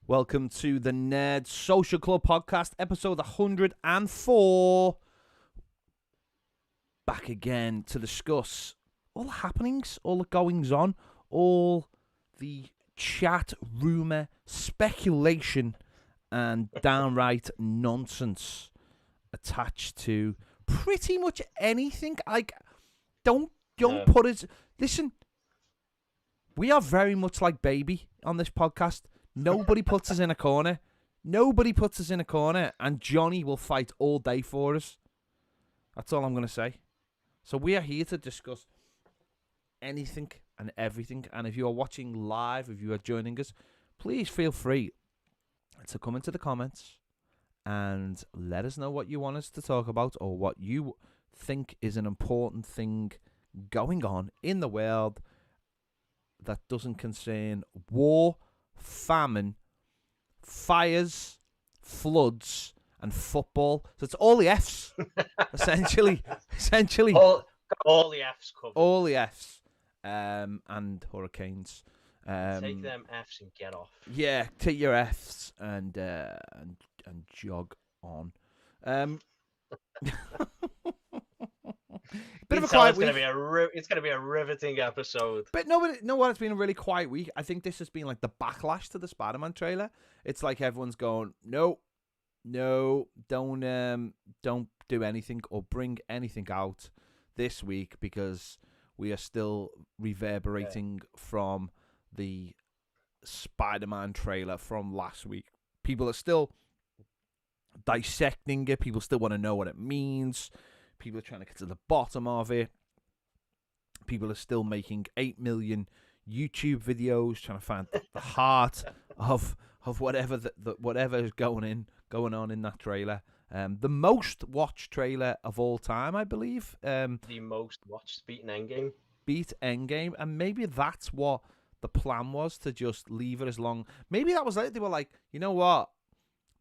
Welcome to the Nerd Social Club podcast, episode 104. Back again to discuss all the happenings, all the goings on, all the chat, rumour, speculation, and downright nonsense attached to pretty much anything. Like, don't put it. Listen, we are very much like Baby on this podcast. Nobody puts us in a corner. Nobody puts us in a corner, and Johnny will fight all day for us. That's all I'm going to say. So we are here to discuss anything and everything. And if you are watching live, if you are joining us, please feel free to come into the comments and let us know what you want us to talk about or what you think is an important thing going on in the world that doesn't concern war, famine, fires, floods, and football. So it's all the F's, essentially. All the F's covered. All the F's, and hurricanes. Take them F's and get off. Yeah, take your F's and jog on. Bit of a quiet week. It's gonna be a riveting episode. But no, it's been a really quiet week. I think this has been like the backlash to the Spider-Man trailer. It's like everyone's going, no, don't do anything or bring anything out this week because we are still reverberating from the Spider-Man trailer from last week. People are still dissecting it. People still want to know what it means. People are trying to get to the bottom of it. People are still making 8 million YouTube videos trying to find the heart of whatever whatever is going on in that trailer. The most watched trailer of all time, I believe. The most watched, beating Endgame. Beat Endgame, and maybe that's what the plan was, to just leave it as long. Maybe that was it. They were like, you know what?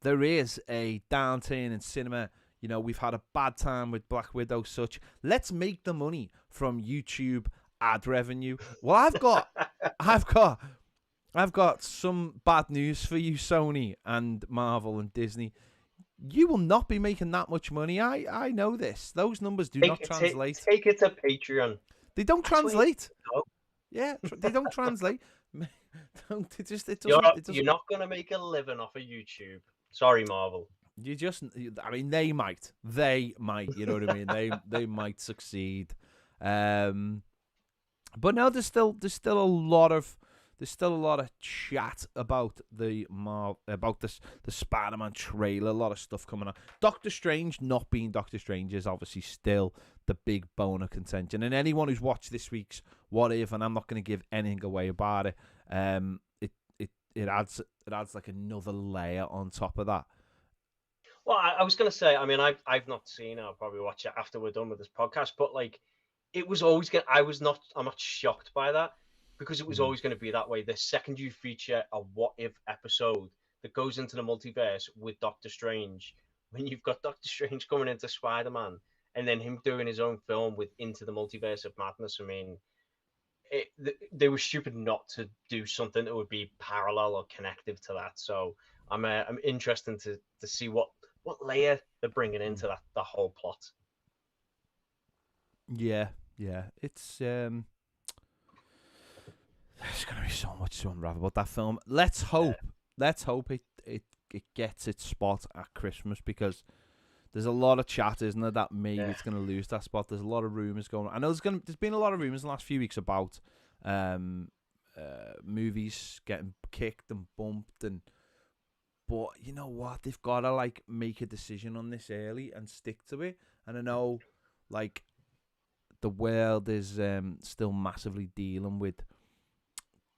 There is a downturn in cinema. You know, we've had a bad time with Black Widow, such. Let's make the money from YouTube ad revenue. Well, I've got some bad news for you, Sony and Marvel and Disney. You will not be making that much money. I know this. Those numbers do not translate. Take it to Patreon. They don't translate. Yeah, they don't translate. You're not going to make a living off of YouTube. Sorry, Marvel. They might. You know what I mean? They might succeed. But no, there's still a lot of chat about the Spider-Man trailer. A lot of stuff coming on. Doctor Strange not being Doctor Strange is obviously still the big bone of contention. And anyone who's watched this week's What If, and I'm not going to give anything away about it, it adds like another layer on top of that. Well, I was going to say, I mean, I've not seen it. I'll probably watch it after we're done with this podcast. But like, it was always going. I'm not shocked by that because it was always going to be that way. The second you feature a What If episode that goes into the multiverse with Doctor Strange, when you've got Doctor Strange coming into Spider-Man and then him doing his own film with Into the Multiverse of Madness, I mean, they were stupid not to do something that would be parallel or connective to that. So I'm interested to see what layer they're bringing into the whole plot. Yeah, it's there's gonna be so much to unravel about that film. Let's hope it gets its spot at Christmas, because there's a lot of chat, isn't there, that maybe it's gonna lose that spot. There's a lot of rumors going on. I know there's been a lot of rumors in the last few weeks about movies getting kicked and bumped, but you know what? They've got to like make a decision on this early and stick to it. And I know, like, the world is still massively dealing with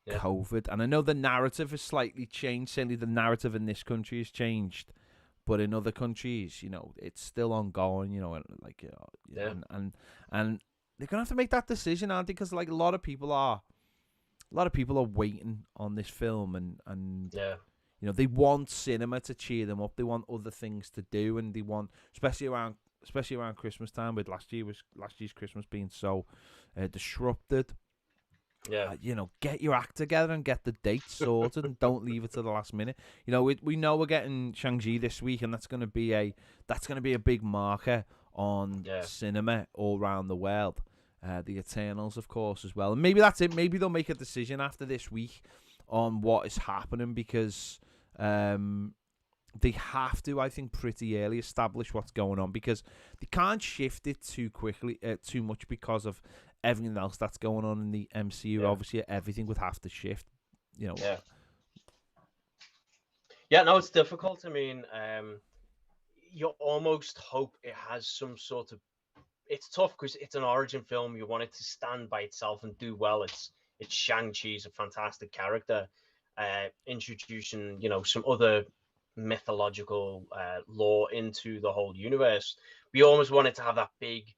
COVID, and I know the narrative has slightly changed. Certainly, the narrative in this country has changed, but in other countries, you know, it's still ongoing. You know, and they're gonna have to make that decision, aren't they? Because like a lot of people are waiting on this film, and you know, they want cinema to cheer them up. They want other things to do, and they want, especially around Christmas time, with last year's Christmas being so disrupted. Yeah. Get your act together and get the date sorted, and don't leave it to the last minute. We know we're getting Shang-Chi this week, and that's going to be a big marker on Yeah. cinema all around the world. The Eternals, of course, as well, and maybe that's it. Maybe they'll make a decision after this week on what is happening, because they have to, I think, pretty early establish what's going on, because they can't shift it too quickly, too much, because of everything else that's going on in the MCU. Yeah. Obviously, everything would have to shift. Yeah. Yeah. No, it's difficult. I mean, you almost hope it has some sort of. It's tough because it's an origin film. You want it to stand by itself and do well. It's Shang-Chi's a fantastic character, introducing some other mythological lore into the whole universe. We almost want it to have that big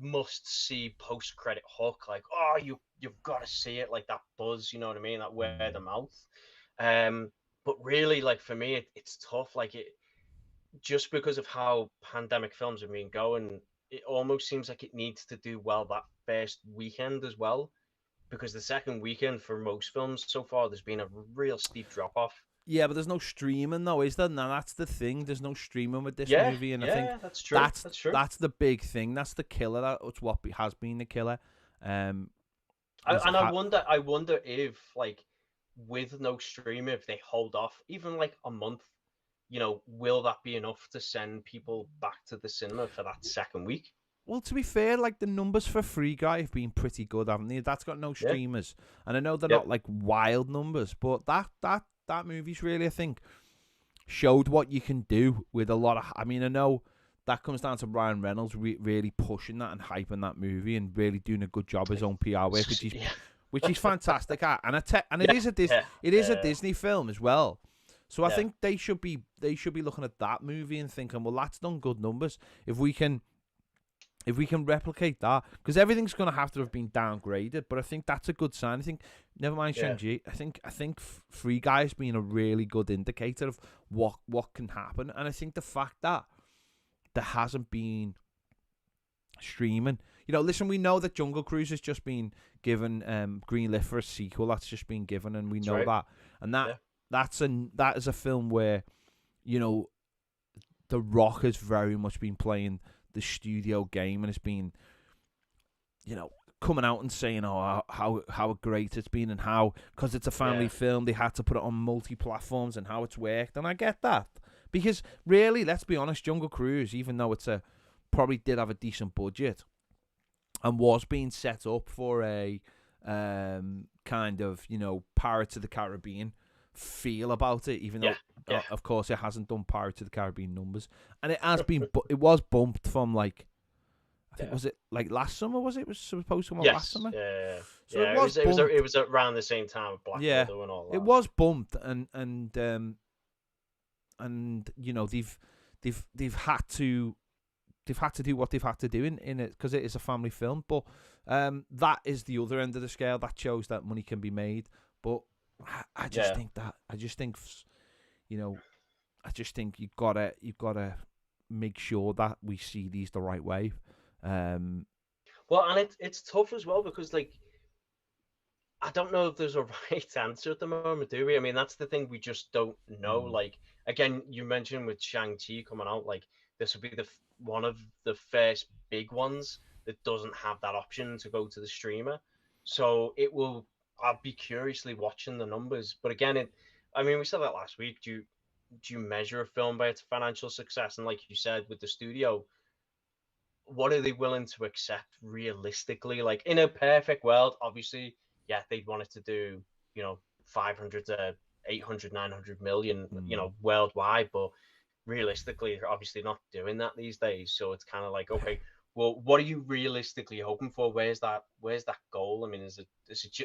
must-see post-credit hook, like, oh, you've got to see it, like that buzz, you know what I mean, that word of mouth. But really, like, for me, it's tough. Like, it just because of how pandemic films have been going, it almost seems like it needs to do well that first weekend as well, because the second weekend for most films so far, there's been a real steep drop off. Yeah, but there's no streaming though, is there? No, that's the thing. There's no streaming with this Yeah, movie, and I yeah, think that's true. That's true. that's the big thing. That's the killer. That's what has been the killer. I wonder if, like, with no streaming, if they hold off even like a month, will that be enough to send people back to the cinema for that second week? Well, to be fair, like, the numbers for Free Guy have been pretty good, haven't they? That's got no streamers, and I know they're not like wild numbers, but that movie's really, I think, showed what you can do with a lot of. I mean, I know that comes down to Ryan Reynolds really pushing that and hyping that movie and really doing a good job his own PR work, which he's fantastic at. And it is a Disney film as well. So I think they should be looking at that movie and thinking, well, that's done good numbers. If we can replicate that, because everything's going to have been downgraded, but I think that's a good sign. I think, never mind Shang-Chi, I think Free Guy has been a really good indicator of what can happen, and I think the fact that there hasn't been streaming, listen, we know that Jungle Cruise has just been given green lit for a sequel. That's just been given, and we know that, and that is a film where, The Rock has very much been playing the studio game, and it's been, coming out and saying, oh, how great it's been, and how, because it's a family film, they had to put it on multi-platforms, and how it's worked. And I get that, because really, let's be honest, Jungle Cruise, even though probably did have a decent budget and was being set up for a kind of, Pirates of the Caribbean feel about it, even though of course it hasn't done Pirates of the Caribbean numbers, and it has been it was bumped from, like, I think was it like last summer, was it was supposed to come out last summer? So it was around the same time with Black Widow and all that. It was bumped, and they've had to do what they've had to do in it, because it is a family film, but that is the other end of the scale. That shows that money can be made, but I just think you've gotta make sure that we see these the right way. Well, and it's tough as well, because, like, I don't know if there's a right answer at the moment, do we? I mean, that's the thing, we just don't know. Like, again, you mentioned with Shang-Chi coming out, like, this will be one of the first big ones that doesn't have that option to go to the streamer. So I'll be curiously watching the numbers. But again, we said that last week. Do you measure a film by its financial success? And like you said, with the studio, what are they willing to accept realistically? Like, in a perfect world, obviously, they'd want it to do, 500 to 800, 900 million, worldwide. But realistically, they're obviously not doing that these days. So it's kind of like, okay, well, what are you realistically hoping for? Where's that goal? I mean, is it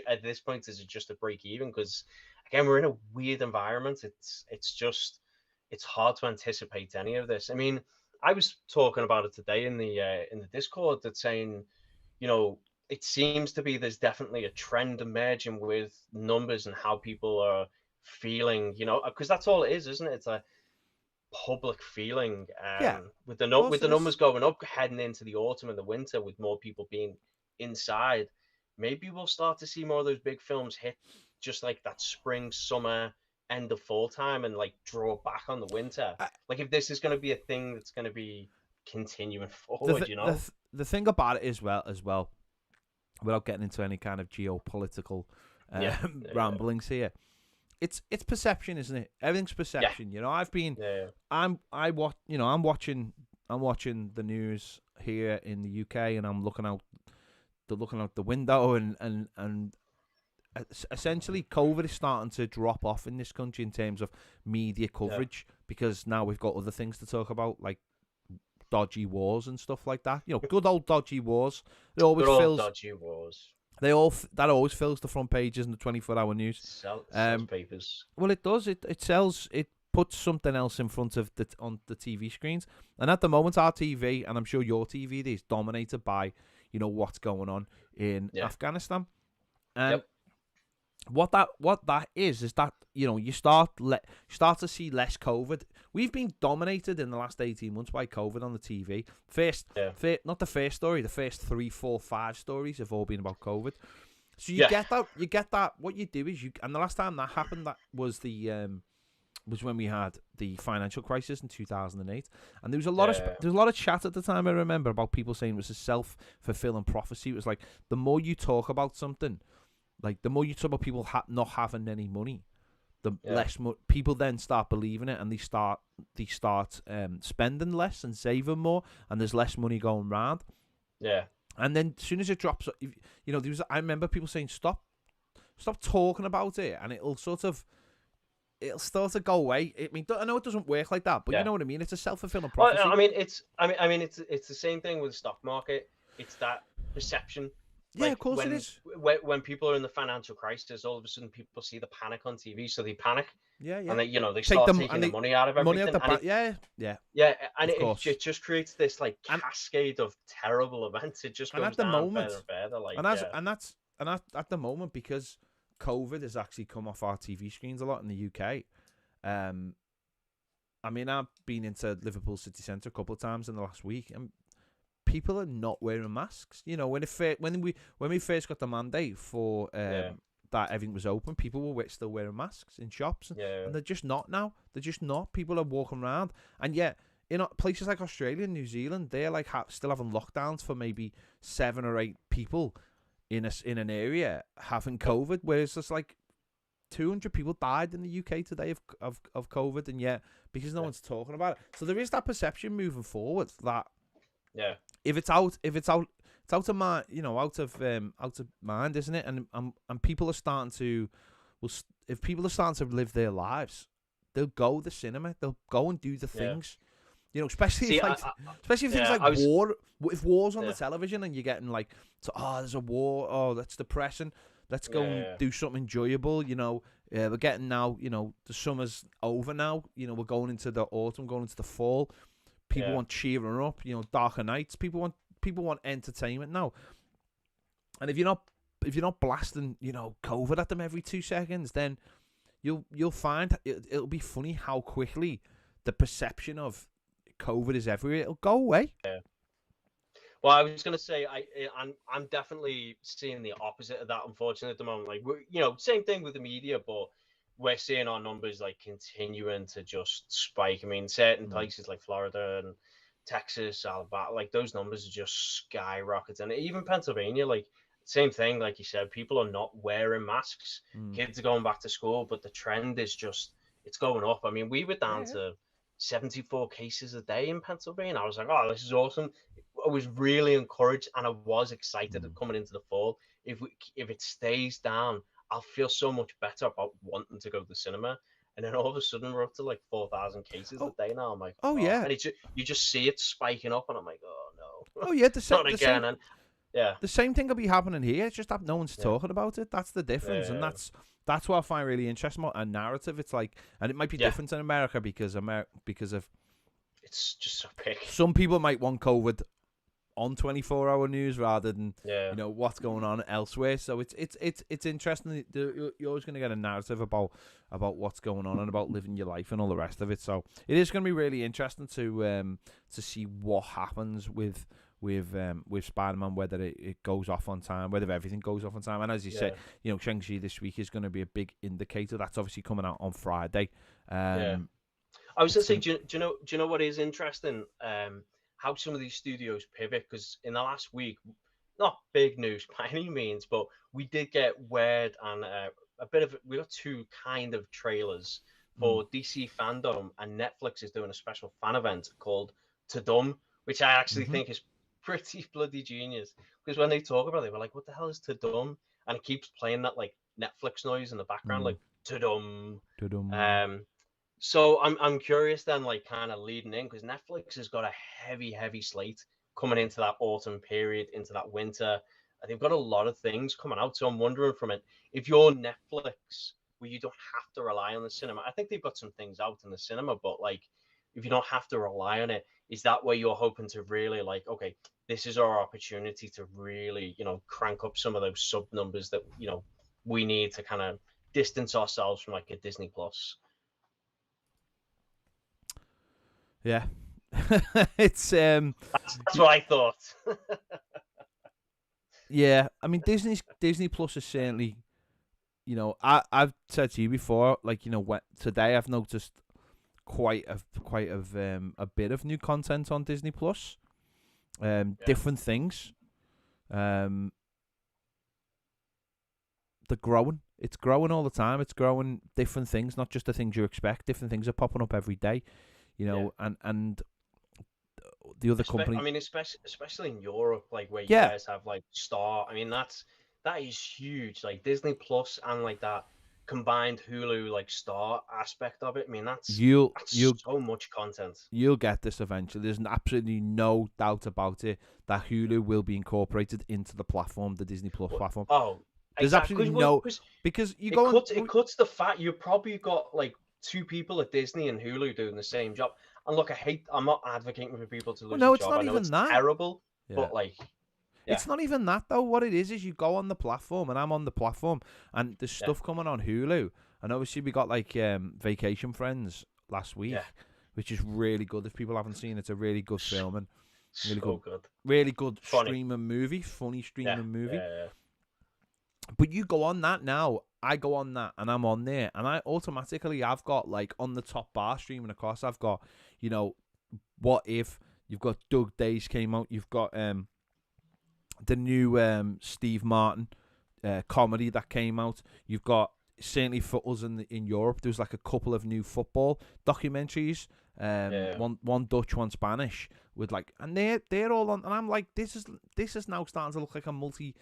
at this point, is it just a break even? Because again, we're in a weird environment. It's hard to anticipate any of this. I mean, I was talking about it today in the Discord, that's saying, it seems to be there's definitely a trend emerging with numbers and how people are feeling, because that's all it is, isn't it? It's a public feeling, with the numbers going up heading into the autumn and the winter, with more people being inside, maybe we'll start to see more of those big films hit just like that spring, summer, end of fall time, and like draw back on the winter. I- Like if this is going to be a thing that's going to be continuing The forward, th- the th- the thing about it is as well, without getting into any kind of geopolitical Yeah. ramblings here, it's perception, isn't it? Everything's perception. You know, I'm watching the news here in the UK, and I'm looking out the window, and essentially COVID is starting to drop off in this country in terms of media coverage, because now we've got other things to talk about, like dodgy wars and stuff like that. You know, good old dodgy wars. It always fills dodgy wars. that always fills the front pages in the 24-hour news. Sells papers. Well, it does. It sells. It puts something else in front of on the TV screens. And at the moment, our TV, and I'm sure your TV, is dominated by, you know, what's going on in Afghanistan. And what that is that, you know, you start to see less COVID. We've been dominated in the last 18 months by COVID on the TV. Not the first story. The first 3, 4, 5 stories have all been about COVID. So you get that. What you do is and the last time that happened, that was was when we had the financial crisis in 2008, and there was a lot of chat at the time. I remember about people saying it was a self-fulfilling prophecy. It was like, the more you talk about something, like the more you talk about people not having any money, the less people then start believing it, and they start spending less and saving more, and there's less money going round. Yeah. And then as soon as it drops, you know, I remember people saying, stop talking about it, and it'll start to go away. I mean, I know it doesn't work like that, but you know what I mean. It's a self-fulfilling prophecy. Well, I mean, it's the same thing with the stock market. It's that perception. Yeah, like of course it is. When people are in the financial crisis, all of a sudden people see the panic on TV, so they panic. Yeah. And they start taking the money out of everything. And it just creates this like cascade of terrible events. It just goes down further and further. Like, at the moment, because COVID has actually come off our TV screens a lot in the UK. I mean, I've been into Liverpool city centre a couple of times in the last week, and people are not wearing masks. You know, when we first got the mandate for that everything was open, people were still wearing masks in shops, and they're just not now. They're just not. People are walking around, and yet in places like Australia and New Zealand, they're like still having lockdowns for maybe 7 or 8 people in an area having COVID, whereas it's like 200 people died in the UK today of COVID, and yet because no one's talking about it, so there is that perception moving forward that if it's out of mind, you know, out of mind, isn't it? And people are starting to, if people are starting to live their lives, they'll go to the cinema, they'll go and do the things. You know, especially if things like war. If war's on the television and you're getting like, there's a war. Oh, that's depressing. Let's go and do something enjoyable. You know, we're getting now. You know, the summer's over now. You know, we're going into the autumn, going into the fall. People want cheering up. You know, darker nights. People want entertainment now. And if you're not blasting, you know, COVID at them every 2 seconds, then you'll find it'll be funny how quickly the perception of COVID is everywhere. It'll go away. Yeah. Well, I was going to say, I'm definitely seeing the opposite of that, unfortunately, at the moment. Like, same thing with the media, but we're seeing our numbers like continuing to just spike. I mean, certain places like Florida and Texas, Alabama, like those numbers are just skyrocketing. And even Pennsylvania, like same thing, like you said, people are not wearing masks. Kids are going back to school, but the trend is just, it's going up. I mean, we were down to 74 cases a day in Pennsylvania. I was like, oh, this is awesome. I was really encouraged, and I was excited coming into the fall. If it stays down, I'll feel so much better about wanting to go to the cinema. And then all of a sudden, we're up to like 4,000 cases a day now. I'm like, yeah. And you just see it spiking up, and I'm like, oh no. Oh yeah, the same thing will be happening here. It's just that no one's talking about it. That's the difference, and that's what I find really interesting about a narrative. It's like, and it might be different in America because of it's just so big. Some people might want COVID on 24-hour news rather than you know what's going on elsewhere. So it's interesting. You're always going to get a narrative about what's going on and about living your life and all the rest of it. So it is going to be really interesting to see what happens with with Spider-Man, whether it goes off on time, whether everything goes off on time. And as you say, Shang-Chi this week is going to be a big indicator. That's obviously coming out on Friday. I was going to say, do you know what is interesting? How some of these studios pivot, because in the last week, not big news by any means, but we did get word and we got two kind of trailers for DC Fandom, and Netflix is doing a special fan event called Tudum, which I actually think is pretty bloody genius. Because when they talk about it, we're like, what the hell is Tudum? And it keeps playing that like Netflix noise in the background, like Tudum. So I'm curious then, like kind of leading in, because Netflix has got a heavy slate coming into that autumn period, into that winter. And they've got a lot of things coming out. So I'm wondering from it, if you're Netflix, where you don't have to rely on the cinema, I think they've got some things out in the cinema, but like if you don't have to rely on it, is that where you're hoping to really like, okay, this is our opportunity to really, crank up some of those sub numbers that, we need to kind of distance ourselves from like a Disney Plus? Yeah. It's that's what I thought. Yeah, I mean Disney Plus is certainly, I've said to you before, like, today I've noticed quite a bit of new content on Disney Plus. Different things. They're growing. It's growing all the time. It's growing different things, not just the things you expect. Different things are popping up every day, and the other company. I mean, especially in Europe, like where you guys have like Star. I mean, that is huge. Like Disney Plus and like that combined Hulu like Star aspect of it. I mean, that's so much content. You'll get this eventually. There's absolutely no doubt about it that Hulu will be incorporated into the platform, the Disney Plus platform. Oh, there's absolutely no, because it cuts the fact you probably got like two people at Disney and Hulu doing the same job. And look, I'm not advocating for people to lose a job. I know it's terrible, but like, it's not even that though. What it is you go on the platform, and I'm on the platform, and there's stuff coming on Hulu. And obviously we got like Vacation Friends last week, which is really good. If people haven't seen it, it's a really good film and really good streaming movie, funny streaming movie. Yeah. But you go on that now. I go on that, and I'm on there, and I automatically I've got like on the top bar streaming across. I've got, What If. You've got Doug Days came out. You've got the new Steve Martin comedy that came out. You've got, certainly for us in Europe, there's like a couple of new football documentaries. One Dutch, one Spanish, with like, and they're all on, and I'm like, this is now starting to look like a multi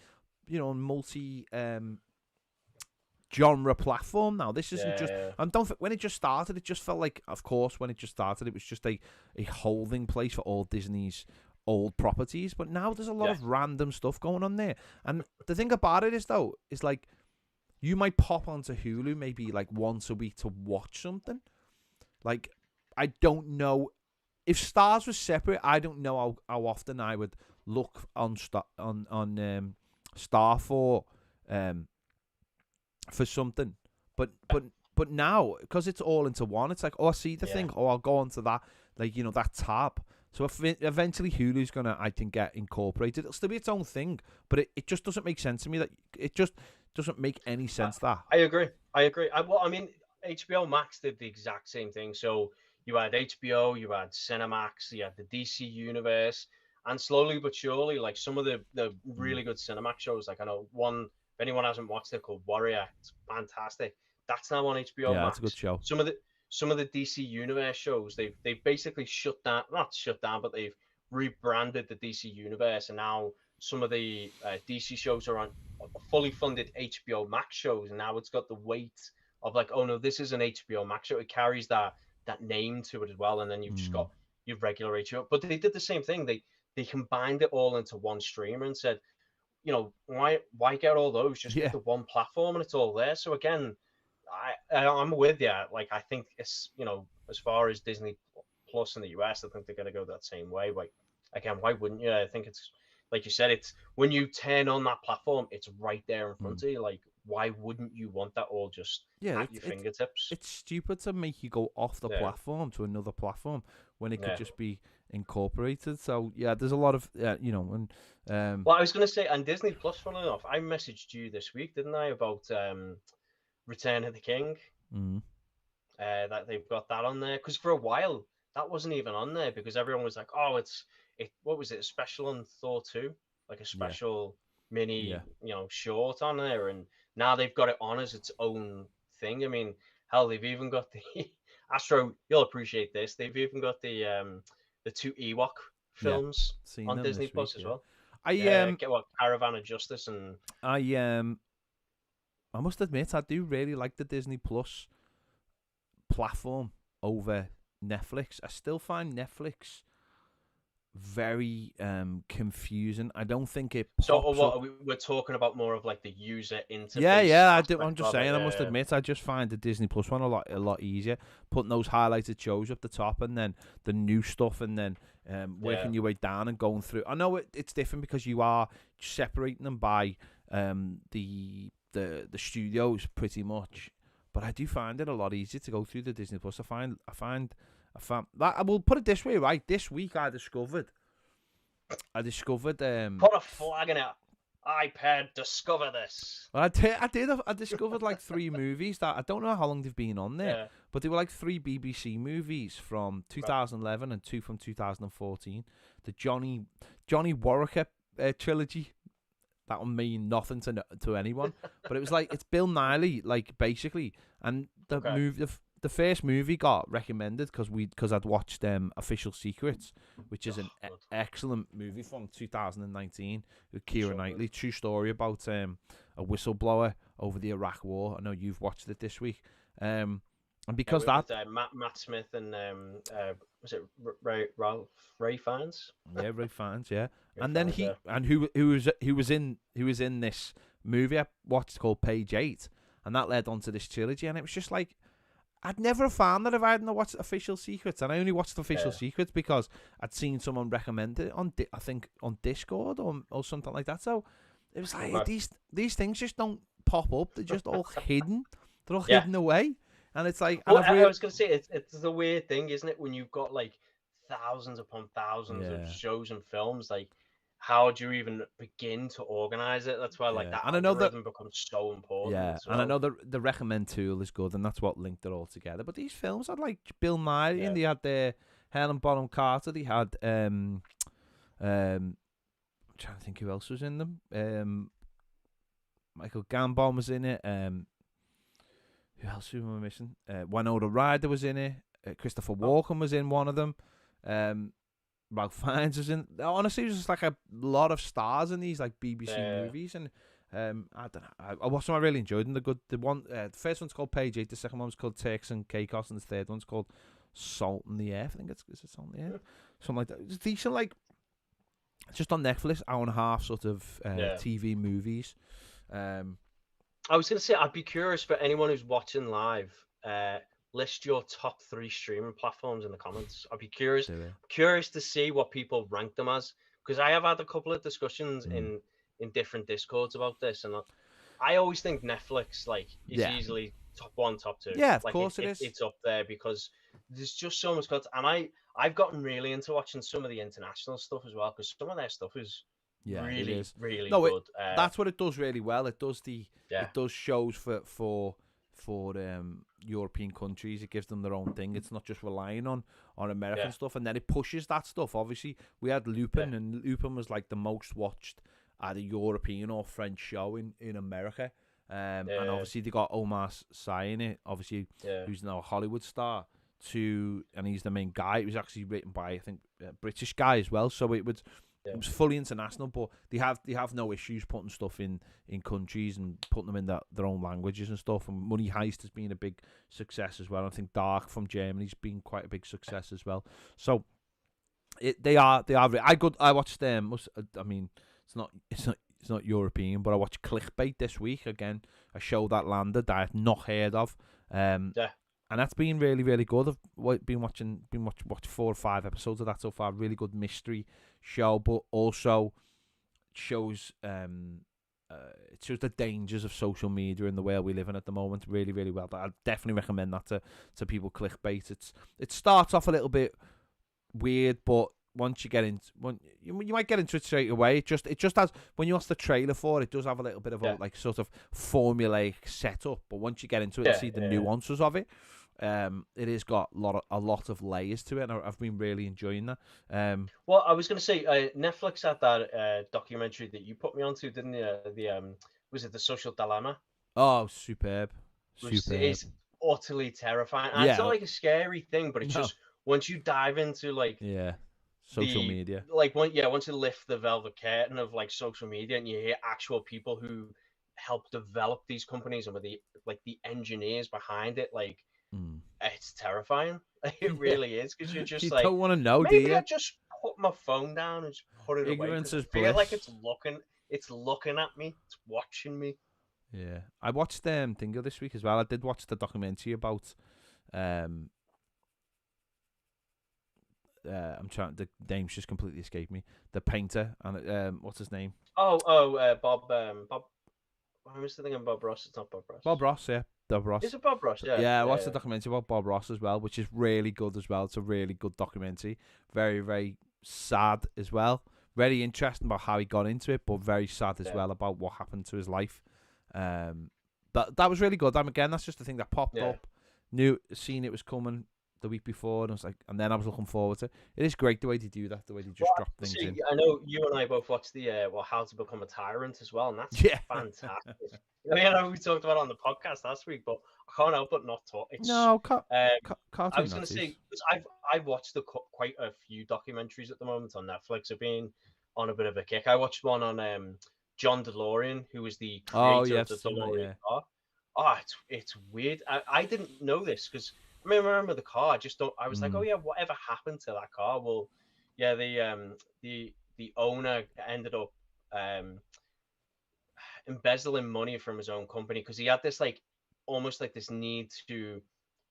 genre platform now. This isn't just. And when it just started, it just felt like, of course, when it just started, it was just a holding place for all Disney's old properties. But now there's a lot of random stuff going on there. And the thing about it is, though, is like, you might pop onto Hulu maybe like once a week to watch something. Like, I don't know if Stars was separate. I don't know how often I would look on Star for something, but now, because it's all into one, it's like, oh, I see the thing, oh, I'll go onto that, like, that tab. So if eventually Hulu's gonna, I think, get incorporated, it'll still be its own thing, but it just doesn't make sense to me. That it just doesn't make any sense. That I agree. I mean, HBO Max did the exact same thing. So you had HBO, you had Cinemax, you had the DC universe, and slowly but surely, like some of the really good Cinemax shows, like I know one, if anyone hasn't watched it, called Warrior, it's fantastic. That's now on HBO Max. Yeah, that's a good show. Some of the DC Universe shows, they've basically not shut down, but they've rebranded the DC Universe, and now some of the DC shows are on fully funded HBO Max shows, and now it's got the weight of like, oh no, this is an HBO Max show. It carries that name to it as well, and then you've just got your regular HBO. But they did the same thing. They combined it all into one streamer and said, why get all those? Just get the one platform and it's all there. So again, I'm with you. Like, I think it's, as far as Disney Plus in the US, I think they're going to go that same way. Like, again, why wouldn't you? I think it's, like you said, it's when you turn on that platform, it's right there in front of you. Like, why wouldn't you want that all just at your fingertips? It's stupid to make you go off the platform to another platform when it could just be incorporated. So yeah, there's a lot of and Well, I was going to say, and Disney Plus, funnily enough, I messaged you this week, didn't I, about Return of the King? mm, That they've got that on there, because for a while that wasn't even on there because everyone was like, "Oh, what was it? A special on Thor 2, like a yeah, special mini, yeah, short on there." And now they've got it on as its own thing. I mean, hell, they've even got the Astro. You'll appreciate this. They've even got the two Ewok yeah. films Seen on them Disney this week. Plus as Yeah, well. I Yeah, get what Caravan of Justice and I I must admit I do really like the Disney Plus platform over Netflix. I still find Netflix very confusing. I don't think it so. pops What up. we're talking about more of like the user Yeah, interface yeah, I'm aspect just of it. saying. I must Yeah, admit, I just find the Disney Plus one a lot easier. Putting those highlighted shows up the top, and then the new stuff, and then yeah. working your way down and going through. I know it's different because you are separating them by the studios pretty much, but I do find it a lot easier to go through the Disney Plus. I find that I will put it this way, right? This week I discovered Put a flag in it. iPad, discover this. well, I discovered like 3 movies that I don't know how long they've been on there, Yeah, but they were like 3 BBC movies from right. 2011 and 2 from 2014. The Johnny Warwick trilogy. That will mean nothing to anyone, but it was like it's Bill Nighy, like basically, and Okay. the first movie got recommended because I'd watched Official Secrets, which is an Good. excellent movie from 2019 with Keira So Knightley. good. True story about a whistleblower over the Iraq War. I know you've watched it this week, and Yeah, because that with Matt Smith and was it Ray Fiennes? yeah, Ray fans, yeah, Ray and then Fiennes, yeah. who was in this movie I watched called Page 8, and that led on to this trilogy, and it was just like. I'd never have found that if I hadn't watched Official Secrets, and I only watched Official Yeah. Secrets because I'd seen someone recommend it on, I think, on Discord or something like that. So it was like Okay. these things just don't pop up; they're just all hidden. They're all Yeah. hidden away, and it's like, and Well, I've I really, was gonna say it's the weird thing, isn't it? When you've got like thousands upon thousands of yeah, shows and films, like how do you even begin to organize it? That's why like yeah, that and I know that. algorithm becomes so important Yeah, as and I well. know the recommend tool is good, and that's what linked it all together. But these films had like Bill Nighy, Yeah. and they had Helen Bonham Carter. They had I'm trying to think who else was in them. Michael Gambon was in it. Who else am I missing? Winona Ryder was in it. Christopher Walken was in one of them. Ralph Fiennes was in. Honestly, it was just like a lot of stars in these like BBC movies, and I don't know. I watched them. I really enjoyed them. The good. The first one's called Page 8. The second one's called Turks and Caicos, and the third one's called Salt in the Earth. I think is it Salt in the Earth? Something like that. It's decent. Like just on Netflix, hour and a half sort of TV movies. I was gonna say I'd be curious for anyone who's watching live. List your top 3 streaming platforms in the comments. I'd be curious to see what people rank them as, because I have had a couple of discussions in different discords about this, and I always think Netflix like is easily top 1, top 2. Yeah, of Like course it is. It's up there because there's just so much content, and I've gotten really into watching some of the international stuff as well, because some of their stuff is really, really no, good. That's what it does really well. It does Yeah. it does shows for European countries. It gives them their own thing. It's not just relying on American stuff, and then it pushes that stuff. Obviously, we had Lupin, and Lupin was like the most watched either European or French show in America. And obviously they got Omar Sy in it, obviously, who's now a Hollywood star, and he's the main guy. It was actually written by, I think, a British guy as well, so it was fully international, but they have no issues putting stuff in countries and putting them in their own languages and stuff. And Money Heist has been a big success as well. I think Dark from Germany's been quite a big success as well. So they are. I watched them. I mean, it's not European, but I watched Clickbait this week again. A show that landed that I had not heard of. And that's been really, really good. I've been watching 4 or 5 episodes of that so far. Really good mystery show, but also shows it shows the dangers of social media in the world we live in at the moment really, really well. I definitely recommend that to people. Clickbait. It starts off a little bit weird, but once you get into you might get into it straight away. It just has, when you watch the trailer for it, it does have a little bit of a like sort of formulaic setup. But once you get into it and see the nuances of it, it has got a lot of layers to it, and I've been really enjoying that. Well, I was going to say, Netflix had that documentary that you put me onto, didn't you? The was it The Social Dilemma? Oh, superb. Which is utterly terrifying. And it's not like a scary thing, but it's just once you dive into like social media, like once you lift the velvet curtain of like social media and you hear actual people who help develop these companies and with the engineers behind it, like it's terrifying. It really is, because you're just you don't want to know, maybe do you? I just put my phone down and just put it Ignorance away. is I feel like bliss. it's looking at me, it's watching me. Yeah, I watched Dingo this week as well. I did watch the documentary about I'm the name's just completely escaped me. The painter, and what's his name? Bob. I was thinking Bob Ross. It's not Bob Ross. Bob Ross, yeah, Bob Ross. Is it Bob Ross? Yeah, I watched the documentary about Bob Ross as well, which is really good as well. It's a really good documentary. Very, very sad as well. Very interesting about how he got into it, but very sad as well about what happened to his life. That was really good. Again, that's just the thing that popped up. Seen it was coming the week before, and I was like, and then I was looking forward to it. It is great the way they do that, the way they just drop things in. I know you and I both watched the How to Become a Tyrant as well, and that's fantastic. I mean, I know we talked about it on the podcast last week, but I can't help but not talk. I was going to say, because I've watched quite a few documentaries at the moment on Netflix. I've been on a bit of a kick. I watched one on John DeLorean, who was the creator of the DeLorean car. Oh, it's weird. I didn't know this, because I remember the car. I just don't. I was like, oh yeah, whatever happened to that car? Well, yeah, the owner ended up embezzling money from his own company, because he had this almost like this need to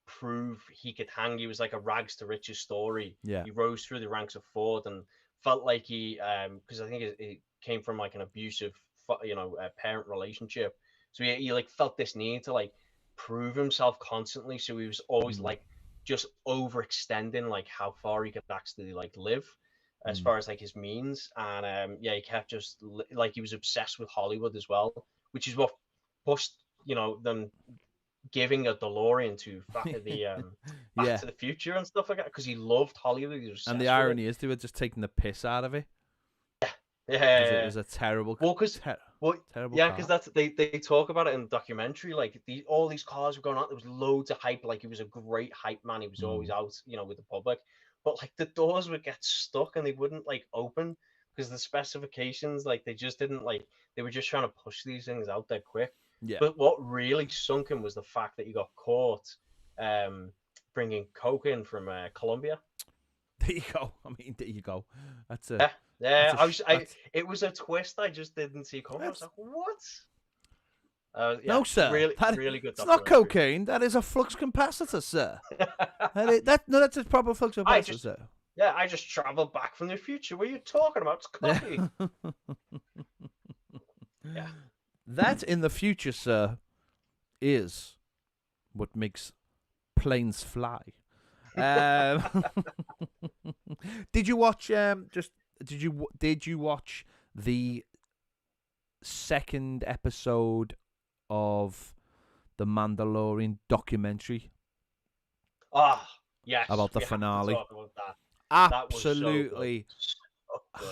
prove he could hang. He was like a rags to riches story. Yeah, he rose through the ranks of Ford and felt like he because I think it came from like an abusive parent relationship. So he like felt this need to like prove himself constantly. So he was always like just overextending like how far he could actually like live as far as like his means. And he kept just like, he was obsessed with Hollywood as well, which is what pushed them giving a DeLorean to Back to the Future and stuff like that, because he loved Hollywood. He was and the irony is they were just taking the piss out of it. It was a terrible. Terrible. Yeah, because they talk about it in the documentary. Like all these cars were going out. There was loads of hype. Like he was a great hype man. He was always out, with the public. But like the doors would get stuck and they wouldn't like open because the specifications, like they just didn't they were just trying to push these things out there quick. Yeah. But what really sunk him was the fact that he got caught bringing coke in from Colombia. There you go. I mean, there you go. That's a it was a twist I just didn't see coming. I was like, what? No, sir. Really good. It's not cocaine. That is a flux capacitor, sir. That's a proper flux capacitor, sir. Yeah, I just traveled back from the future. What are you talking about? It's coffee. Yeah. That in the future, sir, is what makes planes fly. Did you watch? Did you watch the second episode of the Mandalorian documentary? Yes. About the finale. About that. Absolutely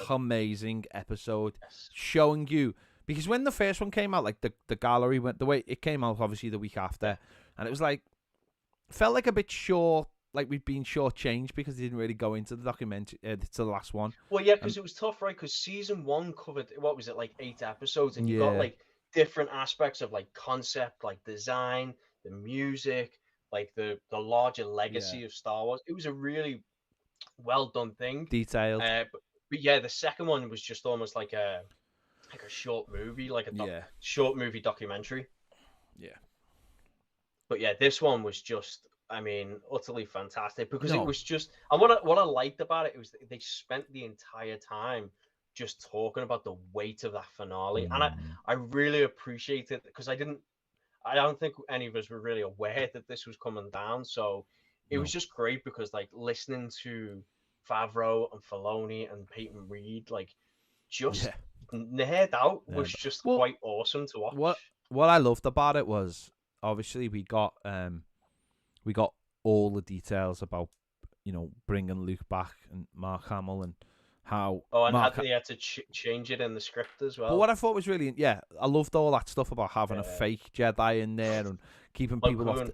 amazing episode, showing you. Because when the first one came out, like the gallery went the way it came out, obviously the week after, and it was like felt like a bit short, like we'd been shortchanged because they didn't really go into the documentary to the last one. Well, yeah, because it was tough, right? Because season 1 covered, what was it, like 8 episodes, and you got like different aspects of like concept, like design, the music, like the larger legacy of Star Wars. It was a really well done thing, detailed. But yeah, the second one was just almost like a short movie, like a short movie documentary. Yeah. But yeah, this one was just, I mean, utterly fantastic, because it was just, and what I liked about it was they spent the entire time just talking about the weight of that finale, and I really appreciate it, because I don't think any of us were really aware that this was coming down, so it was just great, because like listening to Favreau and Filoni and Peyton Reed, like, just Yeah. nerd out Yeah. was just Well, quite awesome to what watch. what I loved about it was obviously we got all the details about bringing Luke back and Mark Hamill and how Oh, and Mark. they had to change it in the script as But what well. I thought was really, I loved all that stuff about having a fake Jedi in there and keeping people off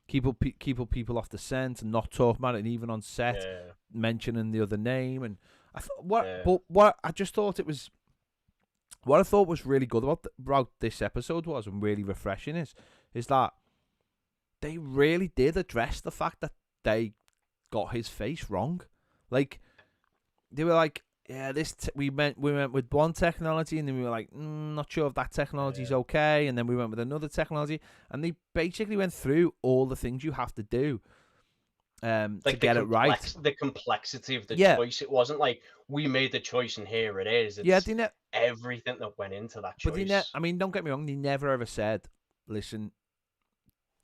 people off the scent and not talking about it, and even on set mentioning the other name. And I thought what I just thought it was. What I thought was really good about this episode was, and really refreshing, is that they really did address the fact that they got his face wrong. Like, they were like, yeah, we went with one technology, and then we were like, not sure if that technology's okay, and then we went with another technology, and they basically went through all the things you have to do to get it right. The complexity of the choice. It wasn't like we made the choice and here it is. It's everything that went into that choice. But I mean, don't get me wrong, they never ever said, listen,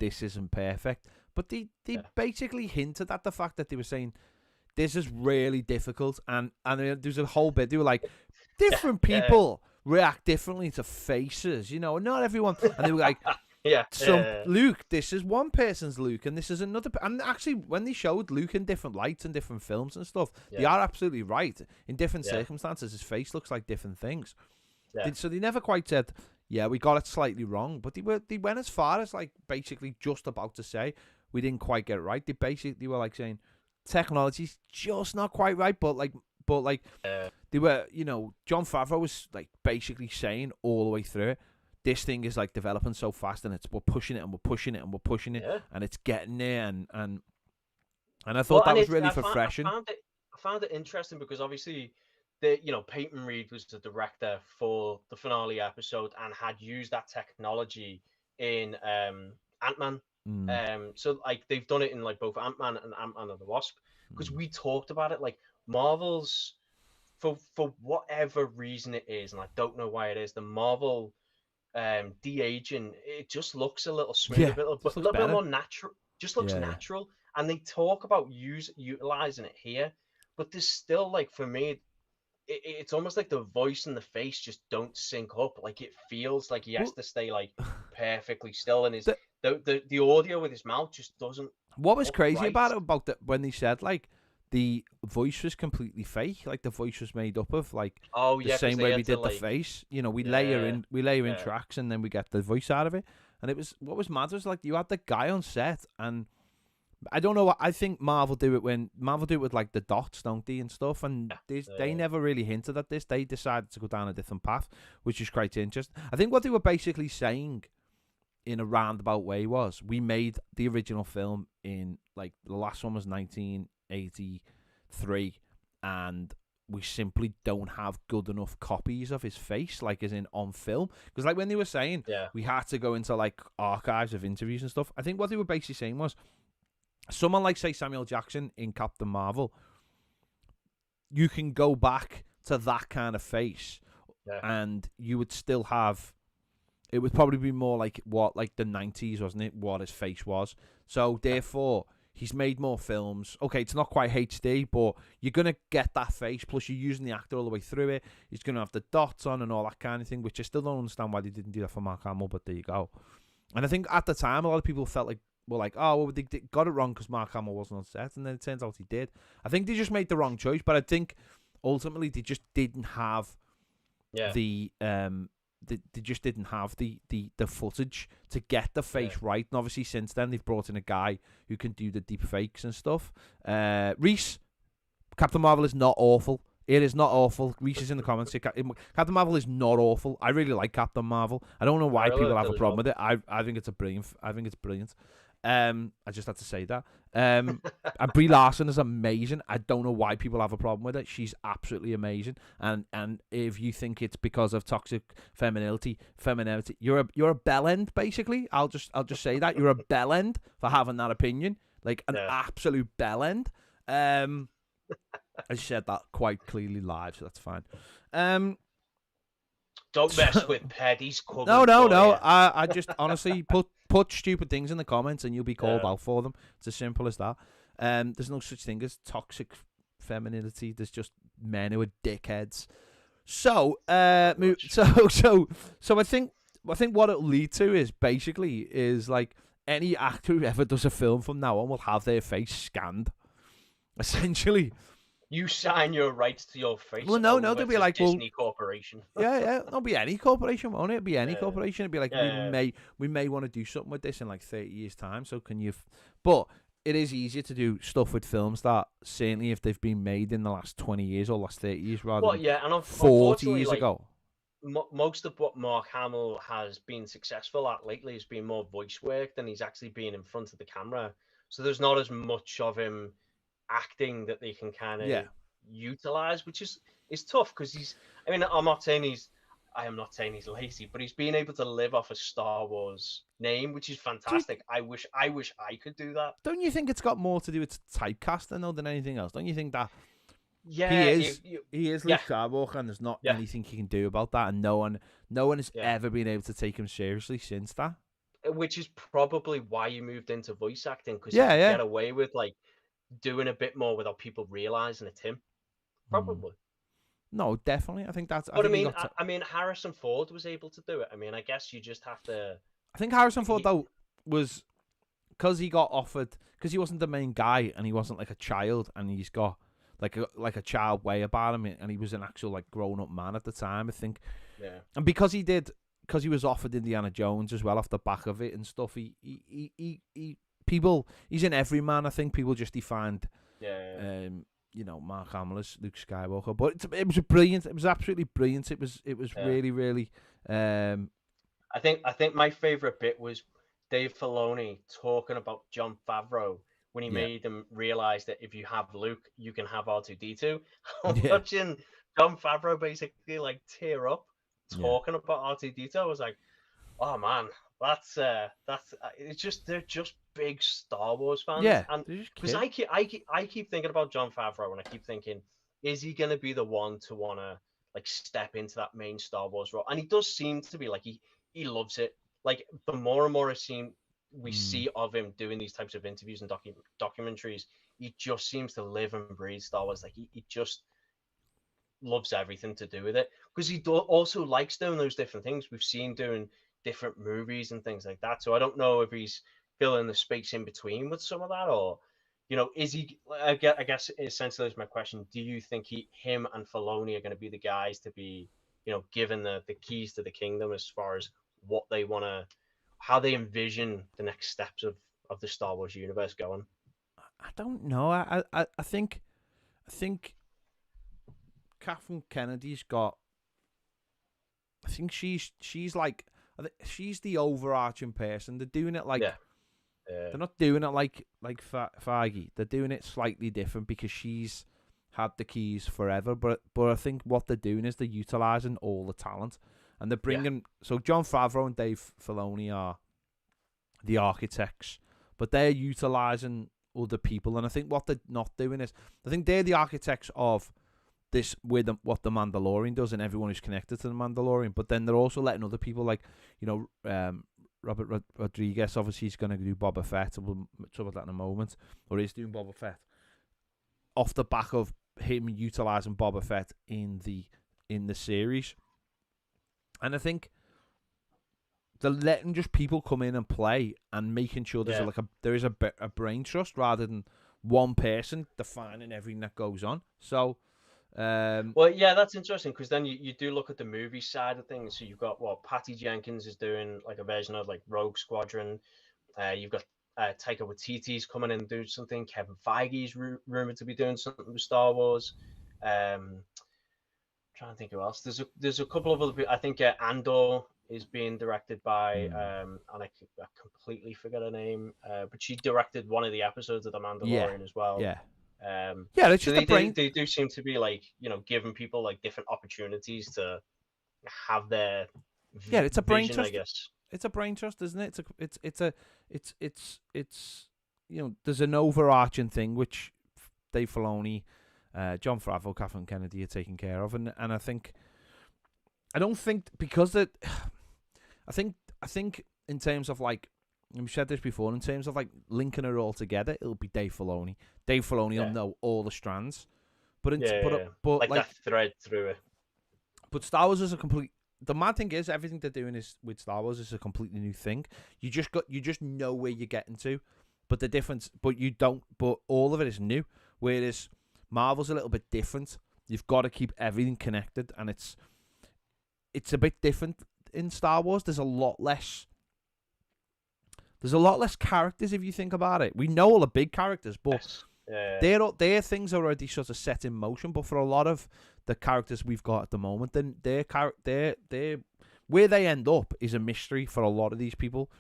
this isn't perfect. But they basically hinted at the fact that they were saying, this is really difficult. And there's a whole bit, they were like, different people react differently to faces, not everyone. And they were like, Luke, this is one person's Luke, and this is another. And actually, when they showed Luke in different lights and different films and stuff, they are absolutely right. In different circumstances, his face looks like different things. So they never quite said, yeah, we got it slightly wrong, but they went as far as like basically just about to say we didn't quite get it right. They were like saying technology's just not quite right, but they were, John Favreau was like basically saying all the way through it, this thing is like developing so fast, and we're pushing it and we're pushing it and we're pushing it, and it's getting there, and I thought that was really refreshing. I found it interesting because obviously Peyton Reed was the director for the finale episode and had used that technology in Ant-Man. So like they've done it in like both Ant-Man and Ant-Man and the Wasp, because we talked about it, like Marvel's for whatever reason it is, and I don't know why it is, the Marvel de-aging, it just looks a little smoother, but a little bit more natural, just looks natural. And they talk about utilizing it here, but there's still, like, for me, it's almost like the voice and the face just don't sync up. Like, it feels like he has to stay like perfectly still, and the audio with his mouth just doesn't. What was crazy about it, when they said like the voice was completely fake, like the voice was made up of like the same way we did the face. We layer in tracks, and then we get the voice out of it. And it was, what was mad was like you had the guy on set, and I don't know. I think Marvel do it with like the dots, don't they, and stuff. And they never really hinted at this. They decided to go down a different path, which is quite interesting. I think what they were basically saying in a roundabout way was, we made the original film in, like, the last one was 1983, and we simply don't have good enough copies of his face, like as in on film. Because like when they were saying we had to go into like archives of interviews and stuff, I think what they were basically saying was, someone like, say, Samuel Jackson in Captain Marvel, you can go back to that kind of face and you would still have, it would probably be more like what, like the 90s, wasn't it, what his face was. So therefore he's made more films. Okay, it's not quite HD, but you're going to get that face, plus you're using the actor all the way through it. He's going to have the dots on and all that kind of thing, which I still don't understand why they didn't do that for Mark Hamill, but there you go. And I think at the time a lot of people felt like, were like, oh, well, they got it wrong because Mark Hamill wasn't on set, and then it turns out he did. I think they just made the wrong choice, but I think ultimately they just didn't have they just didn't have the footage to get the face right. And obviously since then they've brought in a guy who can do the deep fakes and stuff. Reese, Captain Marvel is not awful. It is not awful. Reese is in the comments. Captain Marvel is not awful. I really like Captain Marvel. I don't know why people have a problem with it. I think it's brilliant. I just had to say that. And Brie Larson is amazing. I don't know why people have a problem with it. She's absolutely amazing. And if you think it's because of toxic femininity, you're a bellend, basically. I'll just say that you're a bellend for having that opinion, like an absolute bellend. I said that quite clearly live, so that's fine. Don't mess with Ped. He's coming. No. I just honestly put stupid things in the comments and you'll be called out for them. It's as simple as that. There's no such thing as toxic femininity. There's just men who are dickheads. So, so I think what it'll lead to is like any actor who ever does a film from now on will have their face scanned, essentially. You sign your rights to your face. Well, no, over they'll be to like, Disney Corporation. yeah, there'll be any corporation, won't it? It'll be any Yeah. corporation. It'll be like, Yeah. we may want to do something with this in like 30 years' time. So can you? But it is easier to do stuff with films that, certainly if they've been made in the last 20 years or last 30 years rather Well, than yeah, and 40 years like, ago. Most of what Mark Hamill has been successful at lately has been more voice work than he's actually been in front of the camera. So there's not as much of him acting that they can kind of utilize, which is tough because he's. I mean, I am not saying he's lazy, but he's been able to live off a Star Wars name, which is fantastic. I wish I could do that. Don't you think it's got more to do with typecasting though than anything else? Don't you think that? Yeah, he is Luke Skywalker, and there's not anything he can do about that, and no one has ever been able to take him seriously since that. Which is probably why you moved into voice acting, because you can get away with like doing a bit more without people realizing it's him. Probably. No, definitely. I think that's. But I mean, Harrison Ford was able to do it. I mean, I guess you just have to. I think Harrison Ford though was because he got offered, because he wasn't the main guy and he wasn't like a child, and he's got like a child way about him, and he was an actual like grown up man at the time, I think. Yeah. And because he was offered Indiana Jones as well off the back of it and stuff, he's in Everyman. I think people just defined Mark Hamill as Luke Skywalker, but it was brilliant. It was absolutely brilliant. It was really, really. I think my favorite bit was Dave Filoni talking about Jon Favreau when he made them realize that if you have Luke, you can have R2-D2. Watching Jon Favreau basically like tear up talking about R2-D2, I was like, oh man, that's it's just, they're just big Star Wars fans. Yeah, and because I keep thinking about Jon Favreau, and I keep thinking, is he gonna be the one to wanna like step into that main Star Wars role? And he does seem to be like he loves it. Like the more and more we see of him doing these types of interviews and documentaries, he just seems to live and breathe Star Wars. Like he just loves everything to do with it, because he also likes doing those different things. We've seen doing different movies and things like that. So I don't know if he's filling the space in between with some of that, or is he? I guess essentially is my question. Do you think him and Filoni are going to be the guys to be, given the keys to the kingdom as far as what they want to, how they envision the next steps of the Star Wars universe going? I don't know. I think Kathleen Kennedy's got. I think she's like, she's the overarching person. They're doing it like they're not doing it like Feige. They're doing it slightly different because she's had the keys forever. But I think what they're doing is they're utilizing all the talent, and they're bringing. So Jon Favreau and Dave Filoni are the architects, but they're utilizing other people. And I think what they're not doing is, I think they're the architects of this with what the Mandalorian does and everyone who's connected to the Mandalorian. But then they're also letting other people like, Robert Rodriguez, obviously he's going to do Boba Fett. We'll talk about that in a moment. Or he's doing Boba Fett off the back of him utilizing Boba Fett in the series. And I think they're letting just people come in and play and making sure there is a brain trust rather than one person defining everything that goes on. So, that's interesting, because then you do look at the movie side of things. So you've got Patty Jenkins is doing like a version of like Rogue Squadron. You've got Taika Waititi's coming in and doing something. Kevin Feige's rumored to be doing something with Star Wars. Trying to think who else. There's a couple of other people. I think Andor is being directed by and I completely forget her name, but she directed one of the episodes of The Mandalorian as well. It's just they do seem to be like, giving people like different opportunities to have their it's a brain vision, trust. I guess it's a brain trust, isn't it? It's there's an overarching thing which Dave Filoni, Jon Favreau, Kathleen Kennedy are taking care of, and I don't think because that. I think in terms of like, we've said this before, in terms of like linking it all together, it'll be Dave Filoni. Dave Filoni will know all the strands. But but like like, that thread through it. but Star Wars is a complete. The mad thing is, everything they're doing is with Star Wars is a completely new thing. You just know where you're getting to, but the difference, but you don't. But all of it is new. Whereas Marvel's a little bit different. You've got to keep everything connected, and it's a bit different in Star Wars. There's a lot less. There's a lot less characters if you think about it. We know all the big characters, but their things are already sort of set in motion. But for a lot of the characters we've got at the moment, then their where they end up is a mystery for a lot of these people.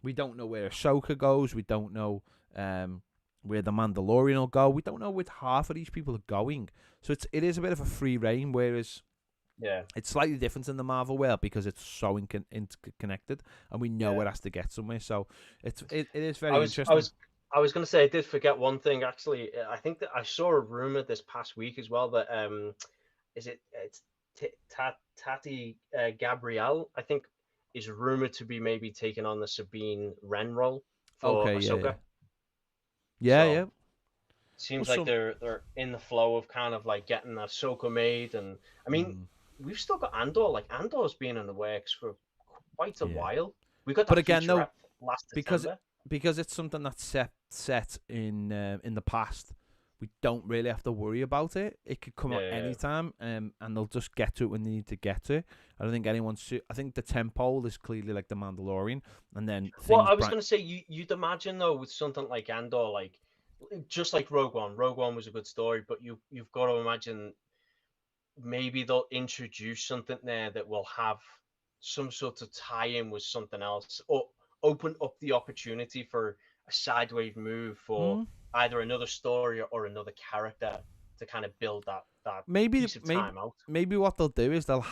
We don't know where Ahsoka goes. We don't know where the Mandalorian will go. We don't know where half of these people are going. So it is a bit of a free reign, whereas it's slightly different in the Marvel world because it's so interconnected, and we know it has to get somewhere. So it is very interesting. I was going to say, I did forget one thing, actually. I think that I saw a rumor this past week as well that it's Tati Gabrielle, I think, is rumored to be maybe taking on the Sabine Wren role for Ahsoka. Yeah. Seems like they're in the flow of kind of like getting Ahsoka made, and I mean, we've still got Andor. Like, Andor's been in the works for quite a while. We got that, but again, though, last December. Because it's something that's set in the past, we don't really have to worry about it. It could come out anytime, and they'll just get to it when they need to get to it. I don't think anyone's. I think the tempo is clearly like the Mandalorian, and then. Well, I was going to say, you'd imagine though with something like Andor, like just like Rogue One. Rogue One was a good story, but you've got to imagine maybe they'll introduce something there that will have some sort of tie-in with something else, or open up the opportunity for a sideways move for either another story or another character to kind of build that piece of time out. Maybe what they'll do is they'll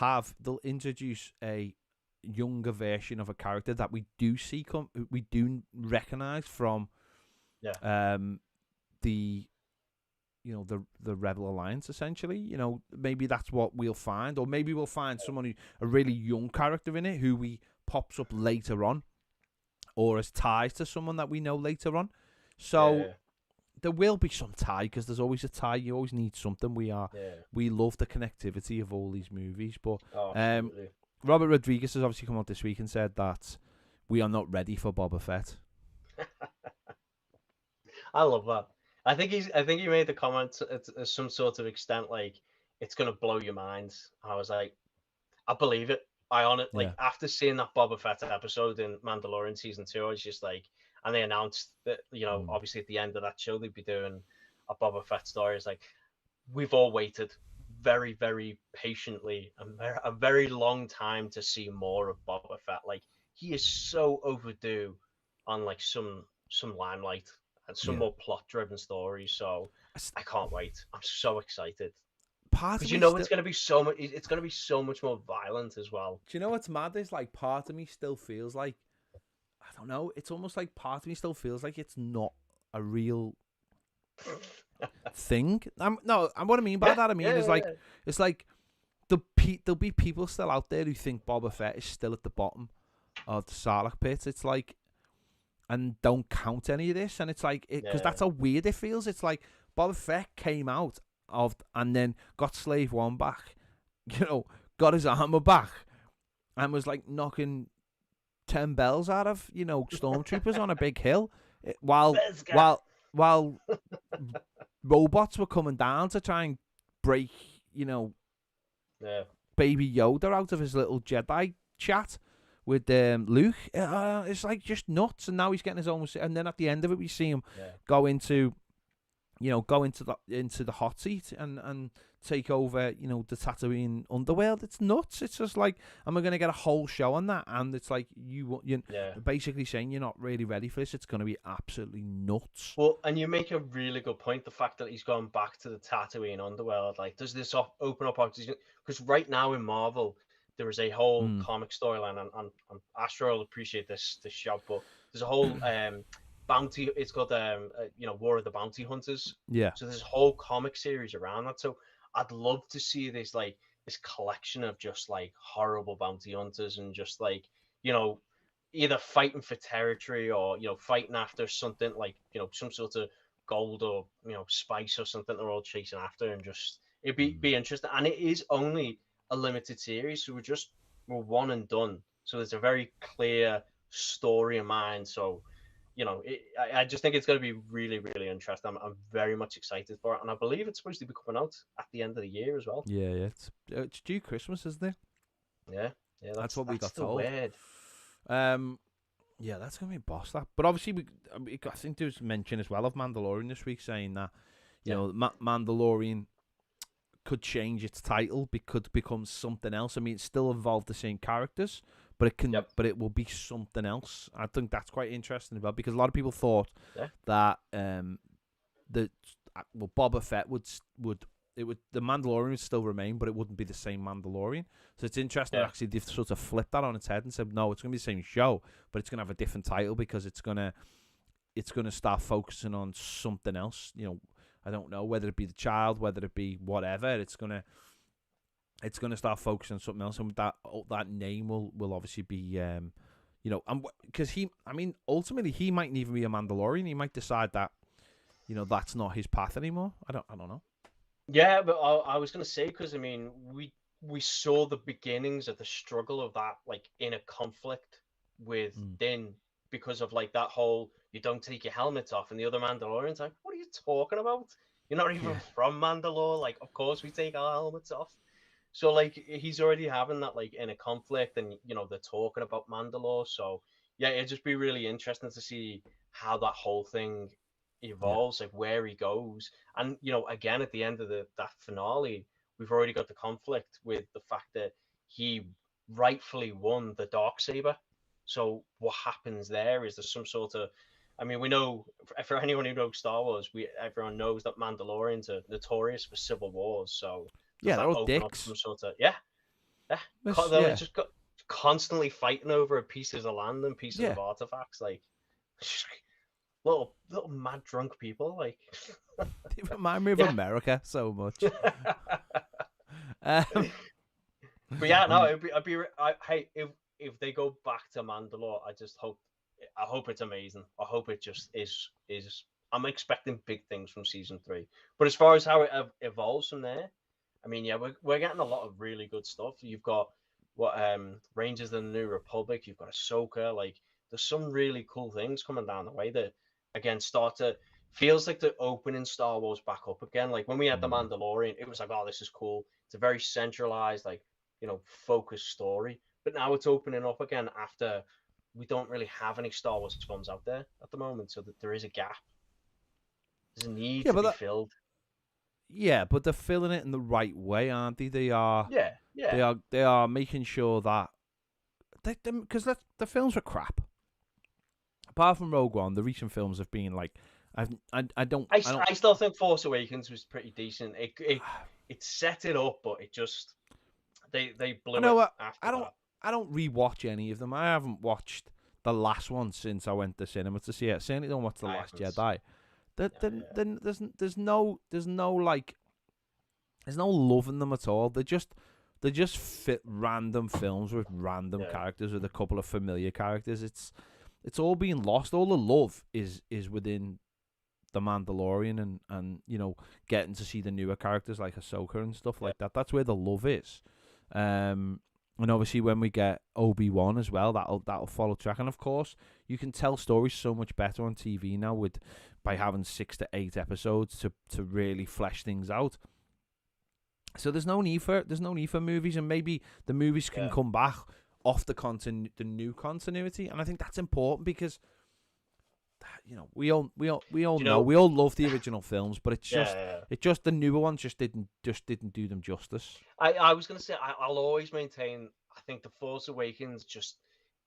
introduce a younger version of a character that we do recognize from the Rebel Alliance, essentially. Maybe that's what we'll find, or maybe we'll find a really young character in it who pops up later on, or as ties to someone that we know later on. So there will be some tie, because there's always a tie. You always need something. We love the connectivity of all these movies. But Robert Rodriguez has obviously come out this week and said that we are not ready for Boba Fett. I love that. I think he made the comment to some sort of extent like, it's gonna blow your mind. I was like, I believe it. After seeing that Boba Fett episode in Mandalorian season 2, I was just like, and they announced that, obviously at the end of that show they'd be doing a Boba Fett story. It's like, we've all waited very, very patiently a very long time to see more of Boba Fett. Like, he is so overdue on like some limelight and some more plot-driven stories. So I can't wait. I'm so excited. Because it's going to be so much. It's going to be so much more violent as well. Do you know what's mad is, like, part of me still feels like, I don't know. It's almost like part of me still feels like it's not a real thing. What I mean by that, it's like there'll be people still out there who think Boba Fett is still at the bottom of the Sarlacc pit. It's like, and don't count any of this, and it's like, because that's how weird it feels. It's like Boba Fett came out and then got Slave One back, got his armor back, and was like knocking 10 bells out of stormtroopers on a big hill, while robots were coming down to try and break Baby Yoda out of his little Jedi chat with Luke. It's like just nuts. And now he's getting his own. And then at the end of it, we see him go into the hot seat and take over, the Tatooine underworld. It's nuts. It's just like, am I going to get a whole show on that? And it's like, you're basically saying you're not really ready for this. It's going to be absolutely nuts. Well, and you make a really good point. The fact that he's gone back to the Tatooine underworld, like, does this open up opportunities? Because right now in Marvel, there is a whole comic storyline, and Astro will appreciate this job, but there's a whole bounty. It's called War of the Bounty Hunters. Yeah. So there's a whole comic series around that. So I'd love to see this collection of just like horrible bounty hunters, and just like, either fighting for territory or fighting after something like some sort of gold or spice or something they're all chasing after, and just it'd be interesting. And it is only a limited series, so we're one and done. So there's a very clear story in mind. So I just think it's going to be really, really interesting. I'm very much excited for it, and I believe it's supposed to be coming out at the end of the year as well. Yeah. It's due Christmas, isn't it? Yeah. That's what we got the told. word. Yeah, that's gonna be boss that. But obviously, I think there was mention as well of Mandalorian this week, saying that Mandalorian could change its title, could become something else. I mean, it still involved the same characters, but it can, but it will be something else. I think that's quite interesting about, because a lot of people thought that Boba Fett would the Mandalorian would still remain, but it wouldn't be the same Mandalorian. So it's interesting that actually they've sort of flipped that on its head and said, no, it's going to be the same show, but it's going to have a different title because it's going to start focusing on something else. I don't know whether it be the child, whether it be whatever. It's going to start focusing on something else, and that name will obviously be because ultimately he mightn't even be a Mandalorian. He might decide that that's not his path anymore. I don't know. Yeah, but I was going to say, because we saw the beginnings of the struggle of that, like inner conflict with Din, because of like that whole you don't take your helmets off, and the other Mandalorians like, what are you talking about? You're not even from Mandalore. Like, of course we take our helmets off. So like he's already having that like inner conflict, and they're talking about Mandalore. So yeah, it'd just be really interesting to see how that whole thing evolves, like where he goes. And again, at the end of that finale, we've already got the conflict with the fact that he rightfully won the Darksaber. So what happens there? Is there some sort of, we know, for anyone who knows Star Wars, everyone knows that Mandalorians are notorious for civil wars. So they're all dicks. Some sort of they're just constantly fighting over pieces of land and pieces of artifacts, like little mad drunk people, like. They remind me of America so much. But yeah, no, if they go back to Mandalore, I hope it's amazing. I hope it just is. I'm expecting big things from season 3. But as far as how it evolves from there, we're getting a lot of really good stuff. You've got Rangers of the New Republic. You've got Ahsoka. Like, there's some really cool things coming down the way that again feels like they're opening Star Wars back up again. Like when we had the Mandalorian, it was like, oh, this is cool. It's a very centralized, like, focused story. But now it's opening up again after we don't really have any Star Wars films out there at the moment, so that there is a gap. There's a need to be filled. Yeah, but they're filling it in the right way, aren't they? They are. Yeah. They are making sure that because the films were crap. Apart from Rogue One, the recent films have been like, I still think Force Awakens was pretty decent. It set it up, but it just they blew it after that. I don't rewatch any of them. I haven't watched the last one since I went to cinema to see it. I certainly don't watch the Last Jedi. Then there's no love in them at all. They just fit random films with random characters with a couple of familiar characters. It's all being lost. All the love is within the Mandalorian and getting to see the newer characters like Ahsoka and stuff like that. That's where the love is. And obviously when we get Obi-Wan as well, that'll follow track. And of course, you can tell stories so much better on TV now by having 6 to 8 episodes to really flesh things out. So there's no need for movies, and maybe the movies can come back off the new continuity, and I think that's important because we all know we all love the original films, but it's just the newer ones just didn't do them justice. I was gonna say I'll always maintain, I think the Force Awakens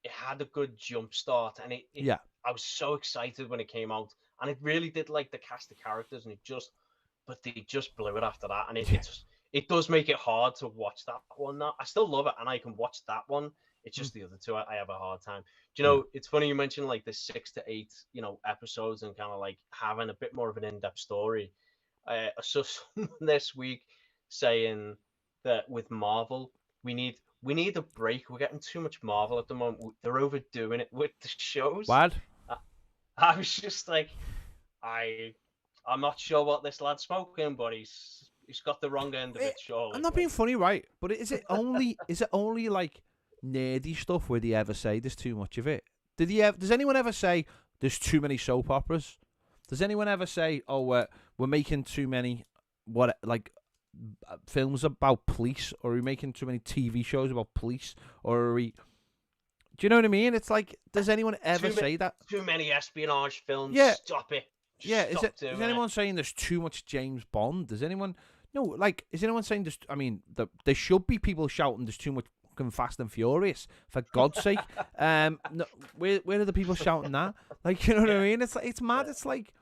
it had a good jump start, and I was so excited when it came out, and it really did like the cast of characters, and but they just blew it after that, and it does make it hard to watch that one now. I still love it, and I can watch that one. It's just the other two I have a hard time. Do you know, it's funny you mentioned like the 6 to 8, episodes and kind of like having a bit more of an in-depth story. I saw someone this week saying that with Marvel, we need a break. We're getting too much Marvel at the moment. They're overdoing it with the shows. What? I was just like, I'm not sure what this lad's smoking, but he's got the wrong end of it, surely. I'm not being funny, right? But is it only like nerdy stuff where they ever say there's too much of it? Does anyone ever say there's too many soap operas? Does anyone ever say, oh, we're making too many films about police, or are we making too many TV shows about police, or are we? Do you know what I mean? It's like, does anyone ever say that? Too many espionage films. Yeah. Stop it. Is anyone saying there's too much James Bond? Does anyone? No, like, is anyone saying there's? I mean, there should be people shouting there's too much fucking Fast and Furious, for God's sake. No, where are the people shouting that? Like, you know what I mean? It's like, it's mad. It's like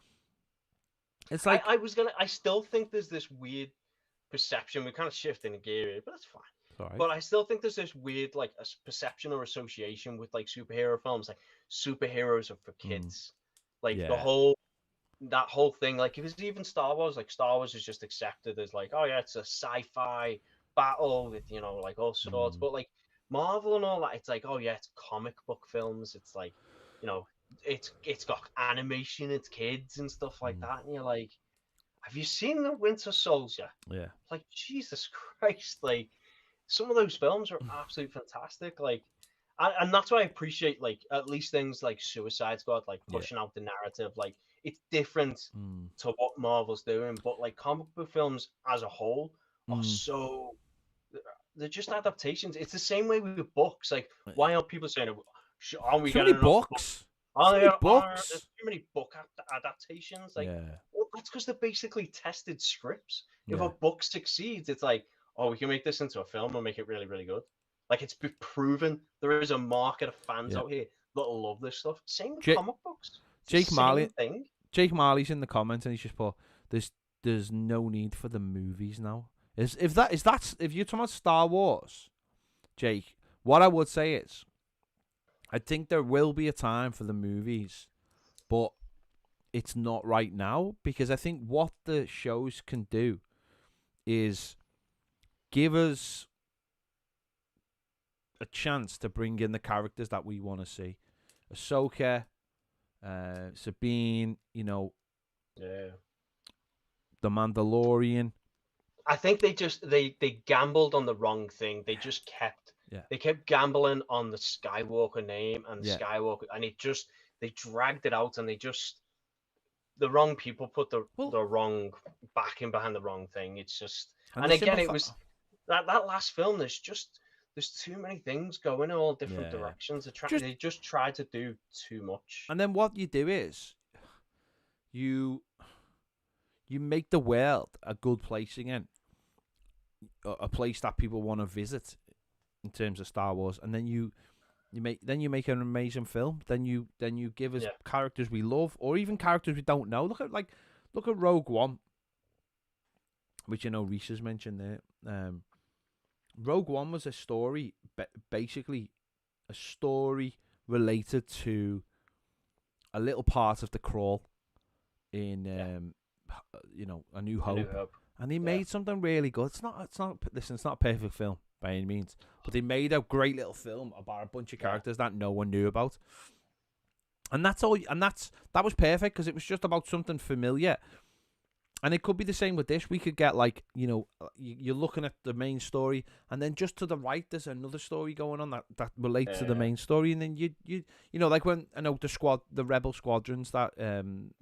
I still think there's this weird perception. We're kind of shifting the gear here, but that's fine. Right. But I still think there's this weird like a perception or association with like superhero films, like superheroes are for kids. Like that whole thing. Like if it's even Star Wars, like Star Wars is just accepted as like, oh yeah, it's a sci-fi battle with, you know, like all sorts. But like Marvel and all that, it's like, oh yeah, it's comic book films. It's like, you know, it's got animation, it's kids and stuff like that. And you're like, have you seen The Winter Soldier? Yeah. Like, Jesus Christ, like some of those films are absolutely fantastic. Like, and that's why I appreciate like at least things like Suicide Squad, like pushing out the narrative. Like it's different to what Marvel's doing, but like comic book films as a whole are they're just adaptations. It's the same way with books. Like, why aren't people saying, "Aren't we getting books? There's too many book adaptations." Like, well, that's because they're basically tested scripts. If a book succeeds, it's like, oh, we can make this into a film and make it really, really good. Like, it's been proven there is a market of fans out here that love this stuff. Same with comic books. Jake Marley's in the comments and he's just put, there's no need for the movies now. If you're talking about Star Wars, Jake, what I would say is, I think there will be a time for the movies, but it's not right now, because I think what the shows can do is give us a chance to bring in the characters that we want to see. Ahsoka, Sabine, you know, the Mandalorian. I think they gambled on the wrong thing. They just kept gambling on the Skywalker name and Skywalker, and they dragged it out, and the wrong people put the wrong backing behind the wrong thing. It's just, and again, it was that last film. There's too many things going in all different directions. They just tried to do too much. And then what you do is you make the world a good place again, a place that people want to visit in terms of Star Wars. And then you make an amazing film. Then you give us characters we love, or even characters we don't know. Look at Rogue One, which, you know, Reese has mentioned there. Rogue One was a story, basically a story related to a little part of the crawl in, you know, A New Hope. And they made something really good. It's not a perfect film by any means, but they made a great little film about a bunch of characters that no one knew about. And that's all. And that was perfect, because it was just about something familiar. And it could be the same with this. We could get, like, you know, you're looking at the main story, and then just to the right there's another story going on that relates to the main story, and then you know, like when, I know, the Rebel Squadrons that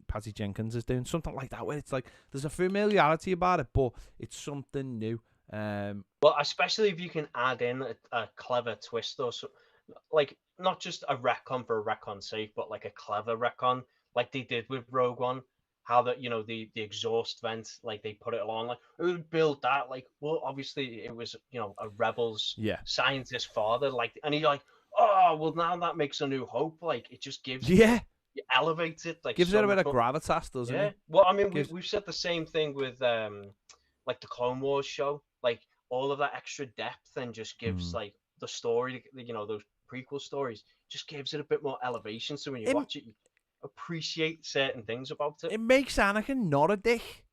Patty Jenkins is doing, something like that, where it's like there's a familiarity about it, but it's something new. Well, especially if you can add in a clever twist, or so, like not just a retcon for a retcon's sake, but like a clever retcon, like they did with Rogue One. How that, you know, the exhaust vent, like they put it along, like who built that? Like, well, obviously it was, you know, a Rebels scientist father, like, and he's like, oh, well, now that makes A New Hope. Like, it just gives you elevates it, like, gives it a bit of gravitas, doesn't it? Well, I mean, we've said the same thing with like the Clone Wars show, like all of that extra depth, and just gives like the story, you know, those prequel stories, just gives it a bit more elevation. So when you watch it, you appreciate certain things about it. It makes Anakin not a dick.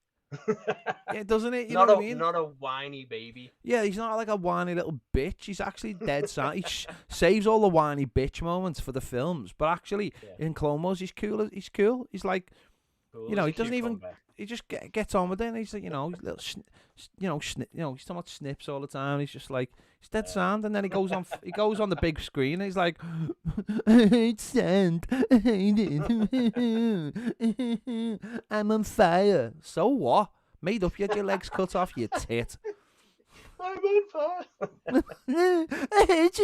Yeah, doesn't it? You know what I mean? Not a whiny baby. Yeah, he's not like a whiny little bitch. He's actually dead sad. He saves all the whiny bitch moments for the films, but actually in Clone Wars, he's cool. He's like, cool, you know, he gets on with it. And he's like, little, he's talking about snips all the time. He's just like, he's dead sand. And then he goes on the big screen. And he's like, I hate sand. I hate it. I'm on fire. So what? Made up, you had your legs cut off, you tit. I'm on fire. I hate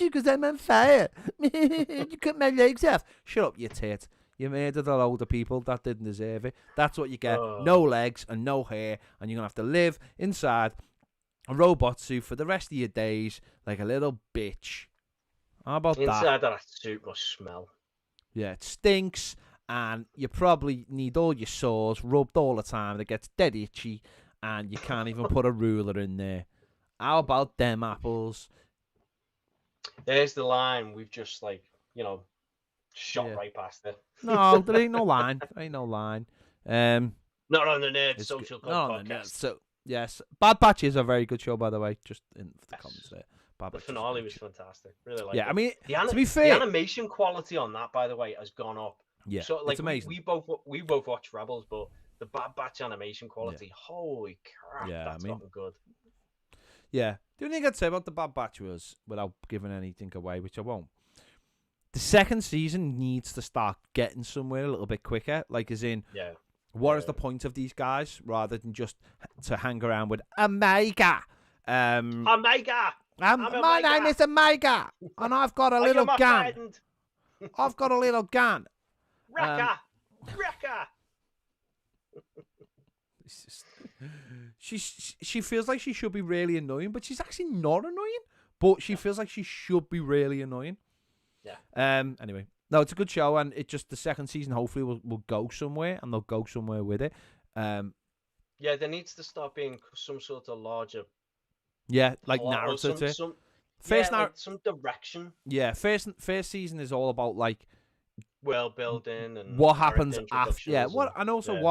you because I'm on fire. You cut my legs off. Shut up, you tit. You murdered a load of people that didn't deserve it. That's what you get. No legs and no hair, and you're going to have to live inside a robot suit for the rest of your days like a little bitch. How about that? Inside that suit must smell. Yeah, it stinks, and you probably need all your sores rubbed all the time. It gets dead itchy, and you can't even put a ruler in there. How about them apples? There's the line we've just shot right past it. No, there ain't no line. There ain't no line. Not on the Nerd Social Club podcast. So yes, Bad Batch is a very good show, by the way. Just in the comments there. The finale was fantastic. Really like. Yeah, I mean, to be fair, the animation quality on that, by the way, has gone up. Yeah, so it's amazing. We both watched Rebels, but the Bad Batch animation quality, holy crap, that's gotten good. Yeah, the only thing I'd say about the Bad Batch was, without giving anything away, which I won't, the second season needs to start getting somewhere a little bit quicker. Like, as in, what is the point of these guys, rather than just to hang around with Omega? Omega! My name is Omega, and I've got a little gun. I've got a little gun. Wrecker! She feels like she should be really annoying, but she's actually not annoying. But she feels like she should be really annoying. Yeah. Anyway, no, it's a good show, and it just, the second season hopefully will go somewhere, and they'll go somewhere with it. Yeah, there needs to start being some sort of larger. Yeah, like narrative. Some direction. Yeah, first season is all about like world building and what happens after. Yeah, what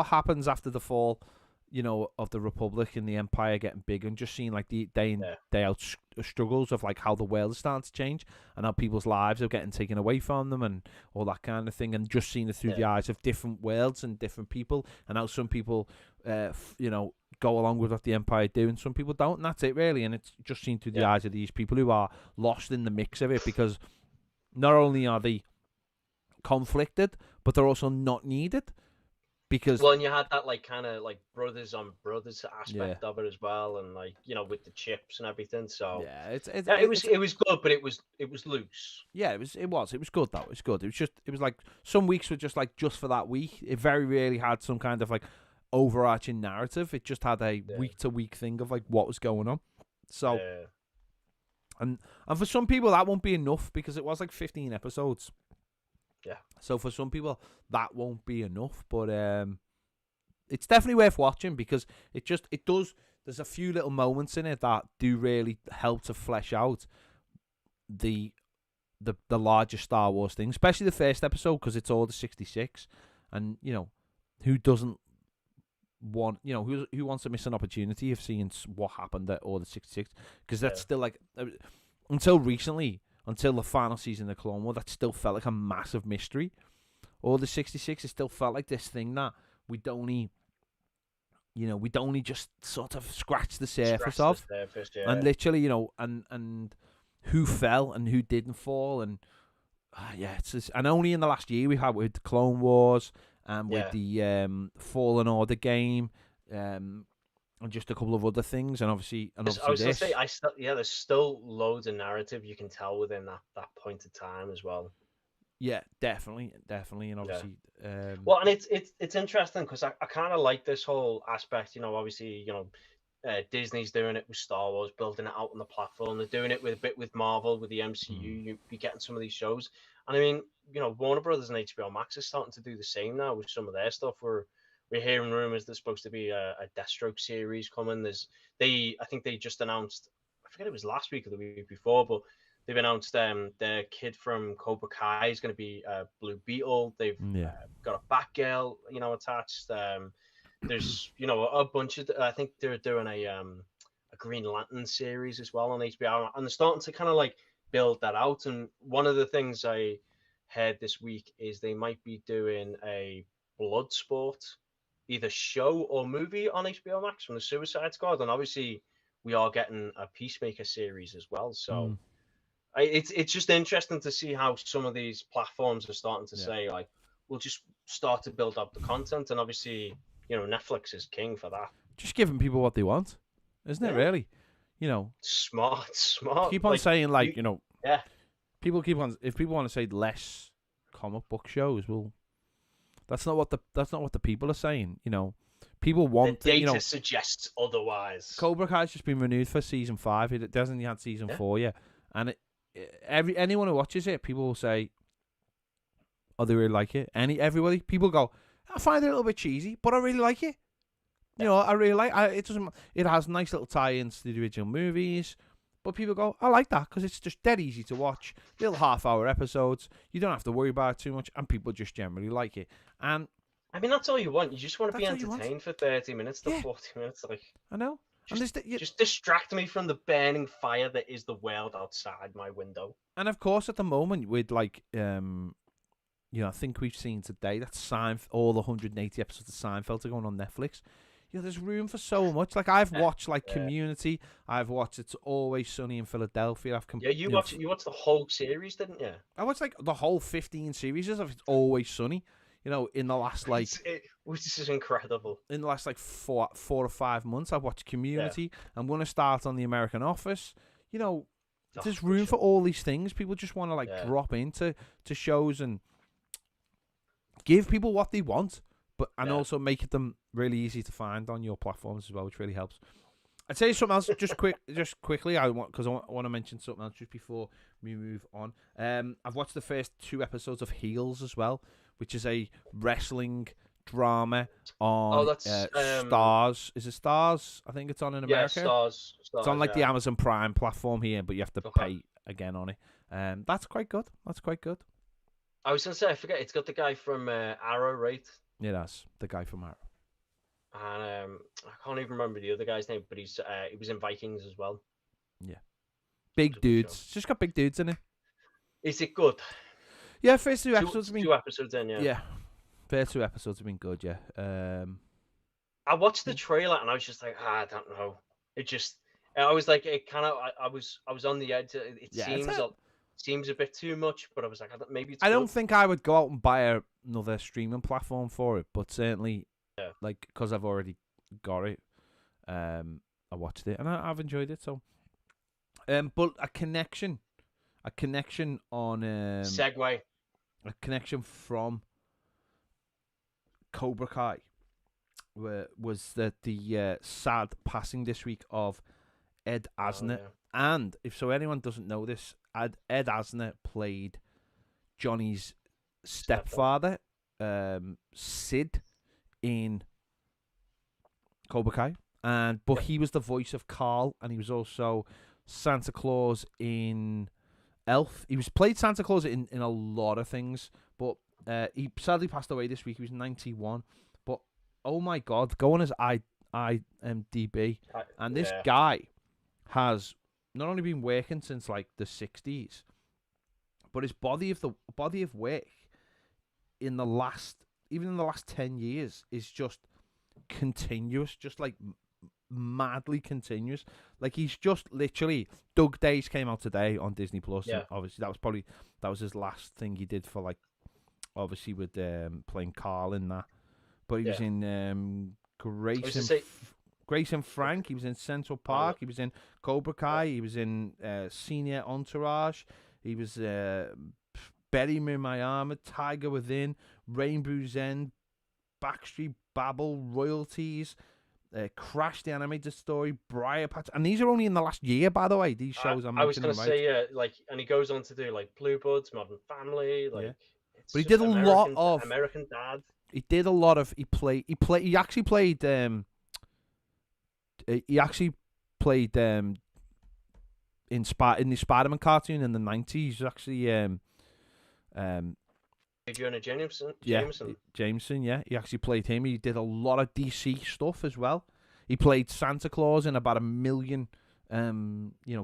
happens after the fall, of the Republic and the Empire getting big, and just seeing like the day in day out struggles of like how the world is starting to change and how people's lives are getting taken away from them and all that kind of thing, and just seeing it through the eyes of different worlds and different people, and how some people, go along with what the Empire do, and some people don't, and that's it really. And it's just seen through the eyes of these people who are lost in the mix of it, because not only are they conflicted, but they're also not needed. Because and you had that like kind of like brothers on brothers aspect of it as well, and like with the chips and everything. So it was good, but it was loose. Yeah, it was good though. It was good. It was like some weeks were just for that week. It very rarely had some kind of like overarching narrative. It just had a week to week thing of like what was going on. So and for some people that won't be enough, because it was like 15 episodes. Yeah. So for some people that won't be enough, but it's definitely worth watching, because it does. There's a few little moments in it that do really help to flesh out the larger Star Wars thing, especially the first episode, because it's all the 66, and who doesn't want who wants to miss an opportunity of seeing what happened at all the 66, because that's still like until recently. Until the final season of the Clone Wars, that still felt like a massive mystery. Or the 66, it still felt like this thing that we'd only just sort of scratch the surface of. And literally, and who fell and who didn't fall. And it's just, and only in the last year we had with the Clone Wars and with the Fallen Order game, and just a couple of other things, and obviously I was going to say, there's still loads of narrative you can tell within that point of time as well. Yeah, definitely, and obviously, and it's interesting, because I kind of like this whole aspect. Obviously, Disney's doing it with Star Wars, building it out on the platform. They're doing it with Marvel, with the MCU. You're getting some of these shows, and I mean, Warner Brothers and HBO Max is starting to do the same now with some of their stuff. We're hearing rumors there's supposed to be a Deathstroke series coming. I think they just announced, I forget it was last week or the week before, but they've announced the kid from Cobra Kai is going to be Blue Beetle. They've got a Batgirl, attached. There's a bunch of. I think they're doing a Green Lantern series as well on HBO, and they're starting to kind of like build that out. And one of the things I heard this week is they might be doing a Bloodsport either show or movie on HBO Max from the Suicide Squad, and obviously we are getting a Peacemaker series as well. So it's just interesting to see how some of these platforms are starting to say, like, we'll just start to build up the content, and obviously, Netflix is king for that. Just giving people what they want, isn't it? Really, smart. Keep on saying yeah. People keep on, if people want to say less comic book shows, well, that's not what the people are saying. People want the data suggests otherwise. Cobra Kai's just been renewed for season 5. It hasn't had season 4 yet, and anyone who watches it, people will say, "Oh, they really like it." Everybody, people go, "I find it a little bit cheesy, but I really like it." I really like it. It has nice little tie-ins to the original movies, but people go, "I like that," because it's just dead easy to watch. Little half-hour episodes. You don't have to worry about it too much, and people just generally like it. And I mean, that's all you want. You just want to be entertained for 30 minutes to 40 minutes. Like, I know. Just distract me from the burning fire that is the world outside my window. And of course, at the moment, with I think we've seen today that all the 180 episodes of Seinfeld are going on Netflix. There's room for so much. Like, I've watched Community. I've watched It's Always Sunny in Philadelphia. You watched the whole series, didn't you? I watched the whole 15 series of It's Always Sunny. In the last which is incredible. In the last 4 or 5 months, I've watched Community. I'm going to start on The American Office. There's room for all these things. People just want to drop into shows and give people what they want, and also make them really easy to find on your platforms as well, which really helps. I'd say something else just quickly. Because I want to mention something else just before we move on. I've watched the first 2 episodes of Heels as well, which is a wrestling drama on Stars. Is it Stars? I think it's on in America. Yeah, Stars. It's on the Amazon Prime platform here, but you have to pay again on it. That's quite good. I was going to say, I forget, it's got the guy from Arrow, right? Yeah, that's the guy from Arrow. And I can't even remember the other guy's name, but he was in Vikings as well. Yeah. Big dudes. It's just got big dudes in it. Is it good? Yeah, first 2 episodes have been... 2 episodes in, yeah. Yeah. First 2 episodes have been good, yeah. I watched the trailer and I was just like, I don't know. It just... I was like, it kind of... I was on the edge. It seems a bit too much, but I was like, maybe it's I don't think I would go out and buy another streaming platform for it, but certainly, because I've already got it, I watched it and I've enjoyed it. So, but a connection on segue, a connection from Cobra Kai, was that the sad passing this week of Ed Asner. And if anyone doesn't know this, Ed Asner played Johnny's stepfather, Sid, in Cobra Kai, but he was the voice of Carl, and he was also Santa Claus in Elf. He played Santa Claus in a lot of things, but he sadly passed away this week. He was 91. But oh my God, go on his IMDb, and this guy has not only been working since the 60s, but his body of work in the last 10 years is just continuous, just madly continuous. He's just literally... Doug Days came out today on Disney Plus. Yeah. Obviously that was his last thing he did for obviously with playing Carl in that. But he was in Grace and Frank. He was in Central Park. He was in Cobra Kai. He was in Senior Entourage. He was Bury Me in My Armor, Tiger Within, Rainbow's End, Backstreet Babble, Royalties, Crash the Animated Story, Briar Patch, and these are only in the last year, by the way. These shows I was going to say, and he goes on to do Blue Bloods, Modern Family, but he did a lot of American Dad. He did a lot of. He actually played. He actually played in the Spider-Man cartoon in the 90s. Actually, Jonah Jameson. Jameson. Yeah, he actually played him. He did a lot of DC stuff as well. He played Santa Claus in about 1 million,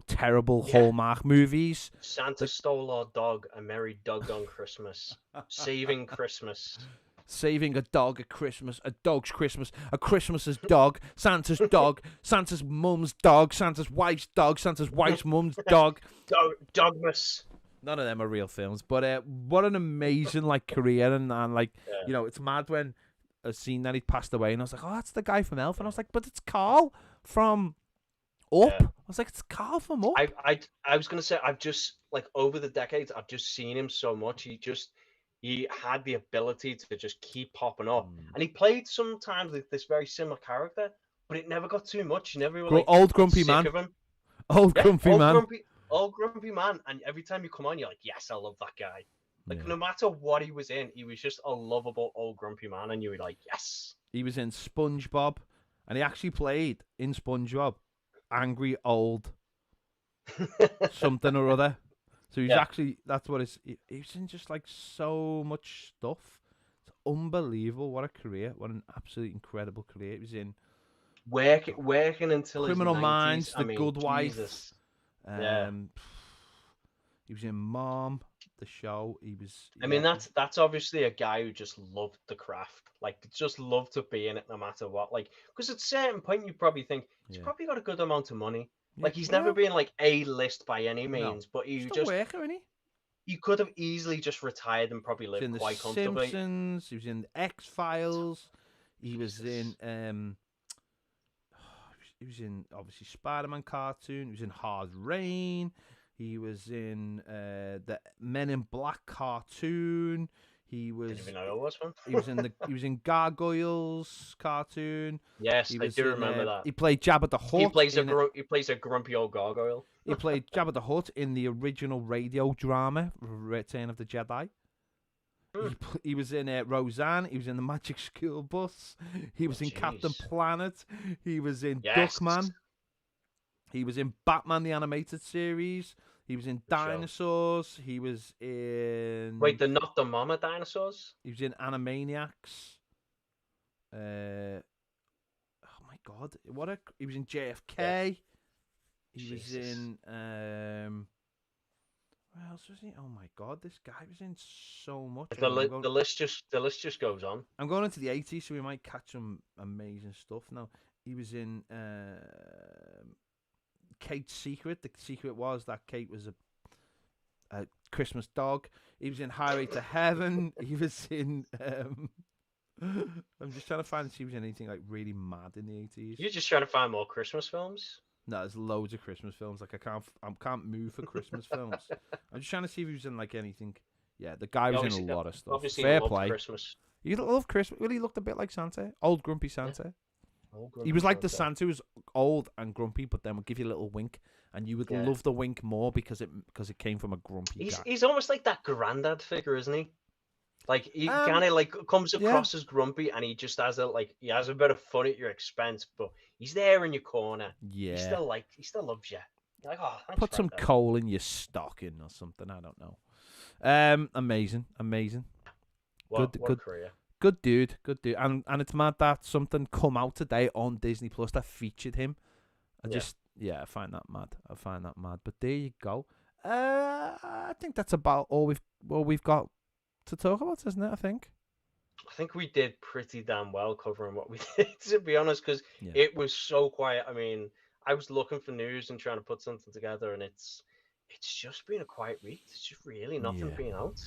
terrible Hallmark movies. Santa stole our dog. A merry doggone Christmas. Saving Christmas. Saving a dog at Christmas, a dog's Christmas, a Christmas's dog, Santa's dog, Santa's mum's dog, Santa's wife's mum's dog. Dogmas. None of them are real films, but what an amazing like career and like Yeah. you know, it's mad when I seen that he'd passed away and I was like, oh, that's the guy from Elf, and I was like, but it's Carl from Up. Yeah. I was like, it's Carl from Up. I was gonna say, I've just like over the decades, I've just seen him so much. He had the ability to just keep popping up, and he played sometimes with this very similar character, but it never got too much. You never were like Old grumpy sick man. of him. Old grumpy man. Old grumpy man, and every time you come on, you're like, yes, I love that guy. Like Yeah. no matter what he was in, he was just a lovable old grumpy man, and you were like, yes. He was in SpongeBob, and he actually played in SpongeBob angry old something or other. So he's actually, that's what it's, he's in just like so much stuff. It's unbelievable. What a career. What an absolutely incredible career. He was in Working until Criminal his 90s. Minds, The I mean, Good Wife. Jesus. He was in Mom, the show. He was. I mean, that's obviously a guy who just loved the craft. Like, just loved to be in it no matter what. Like, because at a certain point, you probably think he's probably got a good amount of money. Like, he's never been like A-list by any means, but he just a worker, isn't he? He could have easily just retired and probably lived quite comfortably. He was in The Simpsons. He was in the X-Files. He was in he was in obviously Spider-Man cartoon. He was in Hard Rain. He was in the Men in Black cartoon. He was. Didn't even know it was one. He was in Gargoyles cartoon. Yes, I do remember that. He played Jabba the Hutt. He plays a grumpy old gargoyle. He played Jabba the Hutt in the original radio drama Return of the Jedi. He was in Roseanne. He was in the Magic School Bus. He was in Captain Planet. He was in Duckman. He was in Batman the Animated Series. He was in Dinosaurs. He was in... Wait, they're not the mama dinosaurs? He was in Animaniacs. Oh my God. He was in JFK. Yeah. He was in... Where else was he? Oh my God, this guy was in so much. The list just goes on. I'm going into the 80s, so we might catch some amazing stuff. Now, he was in... Kate's Secret. The secret was that Kate was a Christmas dog. He was in Highway to Heaven. He was in I'm just trying to find if he was in anything like really mad in the 80s. You're just trying to find more Christmas films? No, there's loads of Christmas films. Like I can't move for Christmas films. I'm just trying to see if he was in like anything. Yeah, the guy was in a lot of stuff. Obviously, fair play. Christmas. You love Christmas. Well, he looked a bit like Santa, old grumpy Santa. He was like the Santa who was old and grumpy, but then would give you a little wink, and you would love the wink more because it came from a grumpy guy. He's almost like that granddad figure, isn't he? Like he kind of like comes across as grumpy, and he just has a bit of fun at your expense, but he's there in your corner. Yeah, he still loves you. You're like, oh, thanks, put some coal in your stocking or something. I don't know. Amazing. What career. Good dude, and it's mad that something come out today on Disney Plus that featured him. I find that mad. But there you go. I think that's about all we've got to talk about, isn't it? I think we did pretty damn well covering what we did, to be honest, because it was so quiet. I mean, I was looking for news and trying to put something together, and it's just been a quiet week. It's just really nothing being out.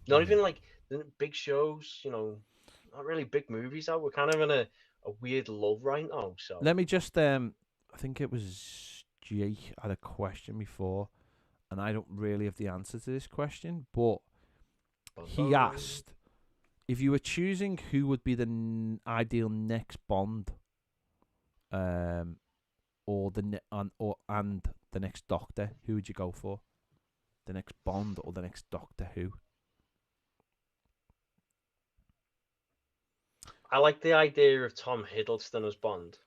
Not even like the big shows, not really big movies out. We're kind of in a weird lull right now. So let me just I think it was Jake had a question before, and I don't really have the answer to this question, but he asked if you were choosing who would be the ideal next Bond, or the next Doctor, who would you go for? The next Bond or the next Doctor Who? I like the idea of Tom Hiddleston as Bond.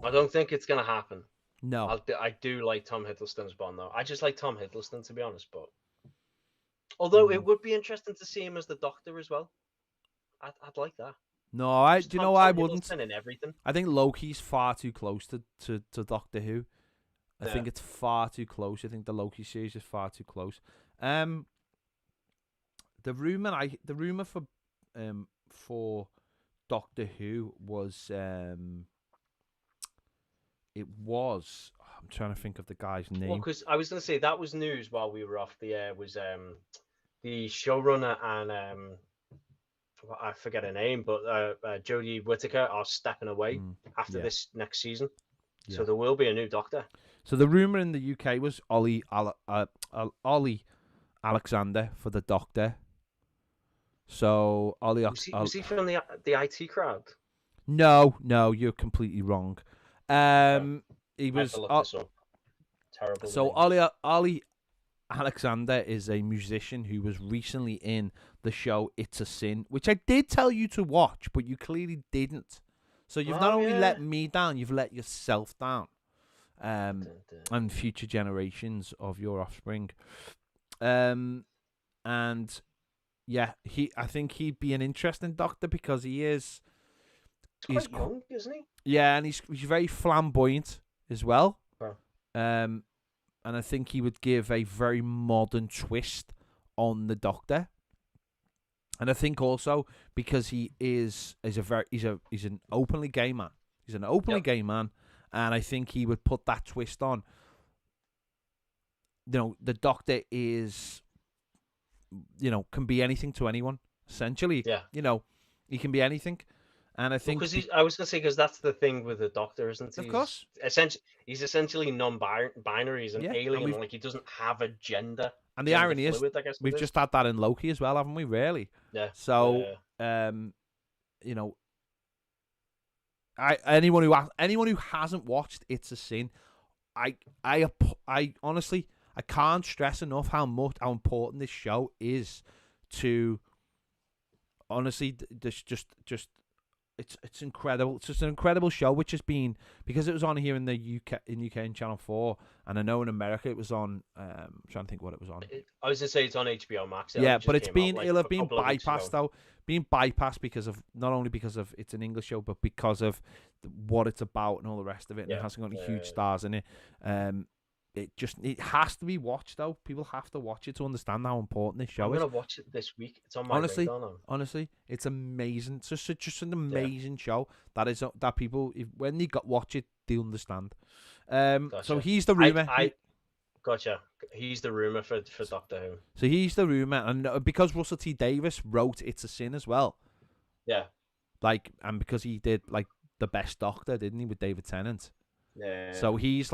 I don't think it's going to happen. No. I do like Tom Hiddleston as Bond, though. I just like Tom Hiddleston, to be honest. But although it would be interesting to see him as the Doctor as well. I'd like that. No, I wouldn't. Hiddleston in everything. I think Loki's far too close to Doctor Who. I think it's far too close. I think the Loki series is far too close. the rumor for Doctor Who was it was. I'm trying to think of the guy's Well, name. because I was going to say that was news while we were off the air. Was the showrunner and I forget her name, but Jodie Whittaker are stepping away after Yeah, this next season. yeah. So there will be a new Doctor. So the rumor in the UK was Ollie Alexander for the Doctor. So Ollie, Was he from the IT crowd? no, you're completely wrong. He I have was to look this up. Terrible. so names. Ollie Alexander is a musician who was recently in the show It's a Sin, which I did tell you to watch, but you clearly didn't. So you've not only let me down, you've let yourself down, and future generations of your offspring. And yeah, I think he'd be an interesting Doctor because he's quite young, isn't he? Yeah, and he's very flamboyant as well. Wow. And I think he would give a very modern twist on the Doctor. And I think also because he's an openly gay man. He's an openly gay man, and I think he would put that twist on. You know, the Doctor is, can be anything to anyone. Essentially, he can be anything. And I think because I was going to say because that's the thing with the Doctor, isn't he? Of course, he's essentially non-binary. He's an alien. Like he doesn't have a gender. And the irony is, we've just had that in Loki as well, haven't we? Really? Yeah. So, anyone who hasn't watched It's a Sin, I honestly, I can't stress enough how important this show is to. Honestly, it's incredible. It's just an incredible show, which has been because it was on here in the UK in Channel 4, and I know in America it was on. I'm trying to think what it was on. I was gonna say it's on HBO Max. Yeah, but it'll have been bypassed though. Being bypassed because of not only because of it's an English show, but because of what it's about and all the rest of it. And it hasn't got any huge stars in it. It has to be watched though. People have to watch it to understand how important this show is. I'm gonna watch it this week. It's on my radar now. Honestly, it's amazing. It's just an amazing show that people when they watch it, they understand. Gotcha. So he's the rumor. Gotcha. He's the rumor for Doctor Who. So he's the rumor, and because Russell T Davies wrote It's a Sin as well. Yeah. And because he did the best Doctor, didn't he, with David Tennant? Yeah. So he's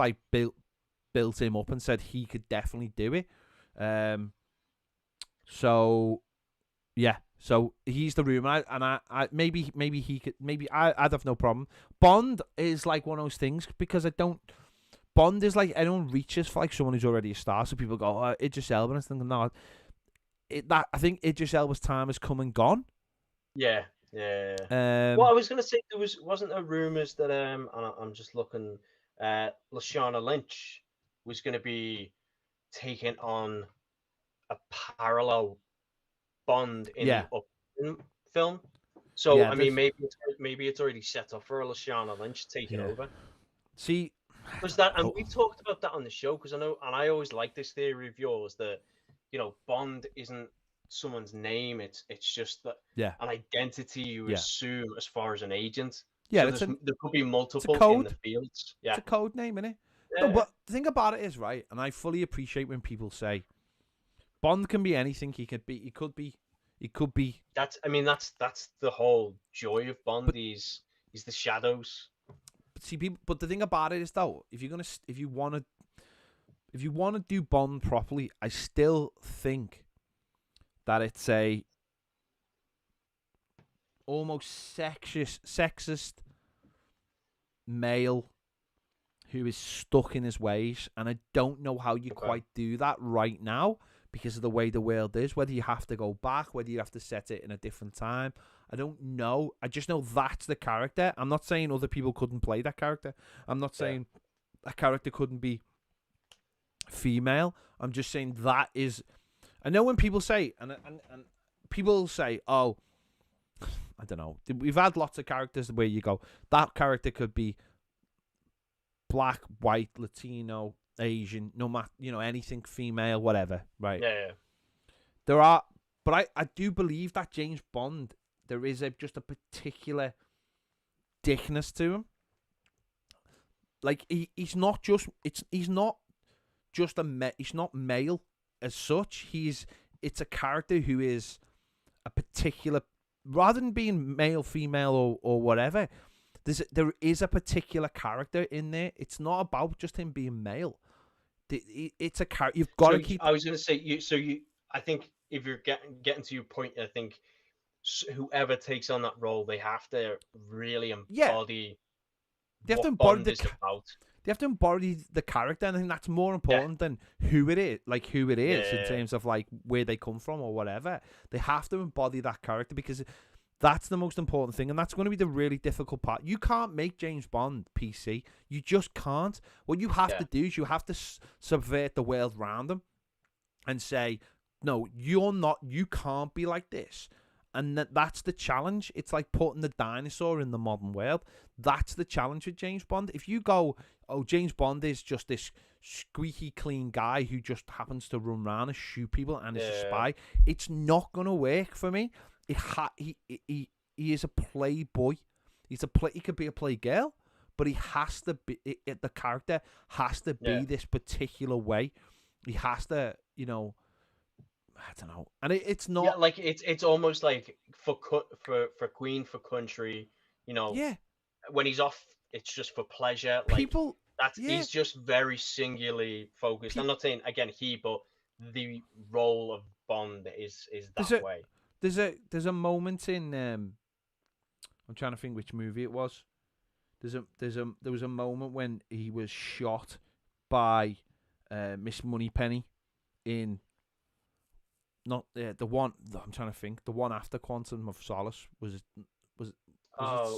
built him up and said he could definitely do it. So he's the rumor, and I maybe he could. Maybe I'd have no problem. Bond is like one of those things because Bond is like anyone reaches for someone who's already a star. So people go, oh, Idris Elba, and I think no. I think Idris Elba's time has come and gone. Yeah. Well, I was gonna say wasn't there rumors that I'm just looking. Lashana Lynch was going to be taking on a parallel Bond in the Upton film. So I mean, maybe it's already set up for a Lashana Lynch taking over. See, because and we talked about that on the show because I know, and I always like this theory of yours that Bond isn't someone's name; it's just that an identity you assume as far as an agent. Yeah, so there could be multiple in the fields. Yeah, it's a code name, isn't it? Yeah. No, but the thing about it is, right, and I fully appreciate when people say Bond can be anything. He could be. That's the whole joy of Bond. He's the shadows. But the thing about it is though, if you want to do Bond properly, I still think that it's a almost sexist male who is stuck in his ways, and I don't know how you quite do that right now because of the way the world is, whether you have to go back, whether you have to set it in a different time. I don't know. I just know that's the character. I'm not saying other people couldn't play that character. I'm not saying that character couldn't be female. I'm just saying that is... I know when people say, and people say, oh, I don't know. We've had lots of characters where you go, that character could be black, white, Latino, Asian, no matter, anything, female, whatever, right? Yeah. There are But I do believe that James Bond, there is just a particular dickness to him. Like he's not just he's not just he's not male as such. It's a character who is a particular, rather than being male, female, or whatever. There is a particular character in there. It's not about just him being male. It's a character. You've got to keep. I was going to say you. So you, I think if you're getting to your point, I think whoever takes on that role, they have to really embody. They have to embody Bond is about. They have to embody the character, and I think that's more important than who it is, in terms of like where they come from or whatever. They have to embody that character because that's the most important thing, and that's going to be the really difficult part. You can't make James Bond PC. You just can't. What you have to do is you have to subvert the world around him and say, no, you can't be like this. And that's the challenge. It's like putting the dinosaur in the modern world. That's the challenge with James Bond. If you go, oh, James Bond is just this squeaky clean guy who just happens to run around and shoot people and is a spy, it's not going to work for me. He is a playboy. He could be a playgirl, but he has to be. The character has to be this particular way. He has to, I don't know, and it's not. Yeah, like it's almost like for Queen, for country, when he's off, it's just for pleasure. Like people, he's just very singularly focused. I'm not saying again but the role of Bond is that way. There's a moment in I'm trying to think which movie it was. There was a moment when he was shot by Miss Moneypenny in not the one. I'm trying to think. The one after Quantum of Solace was it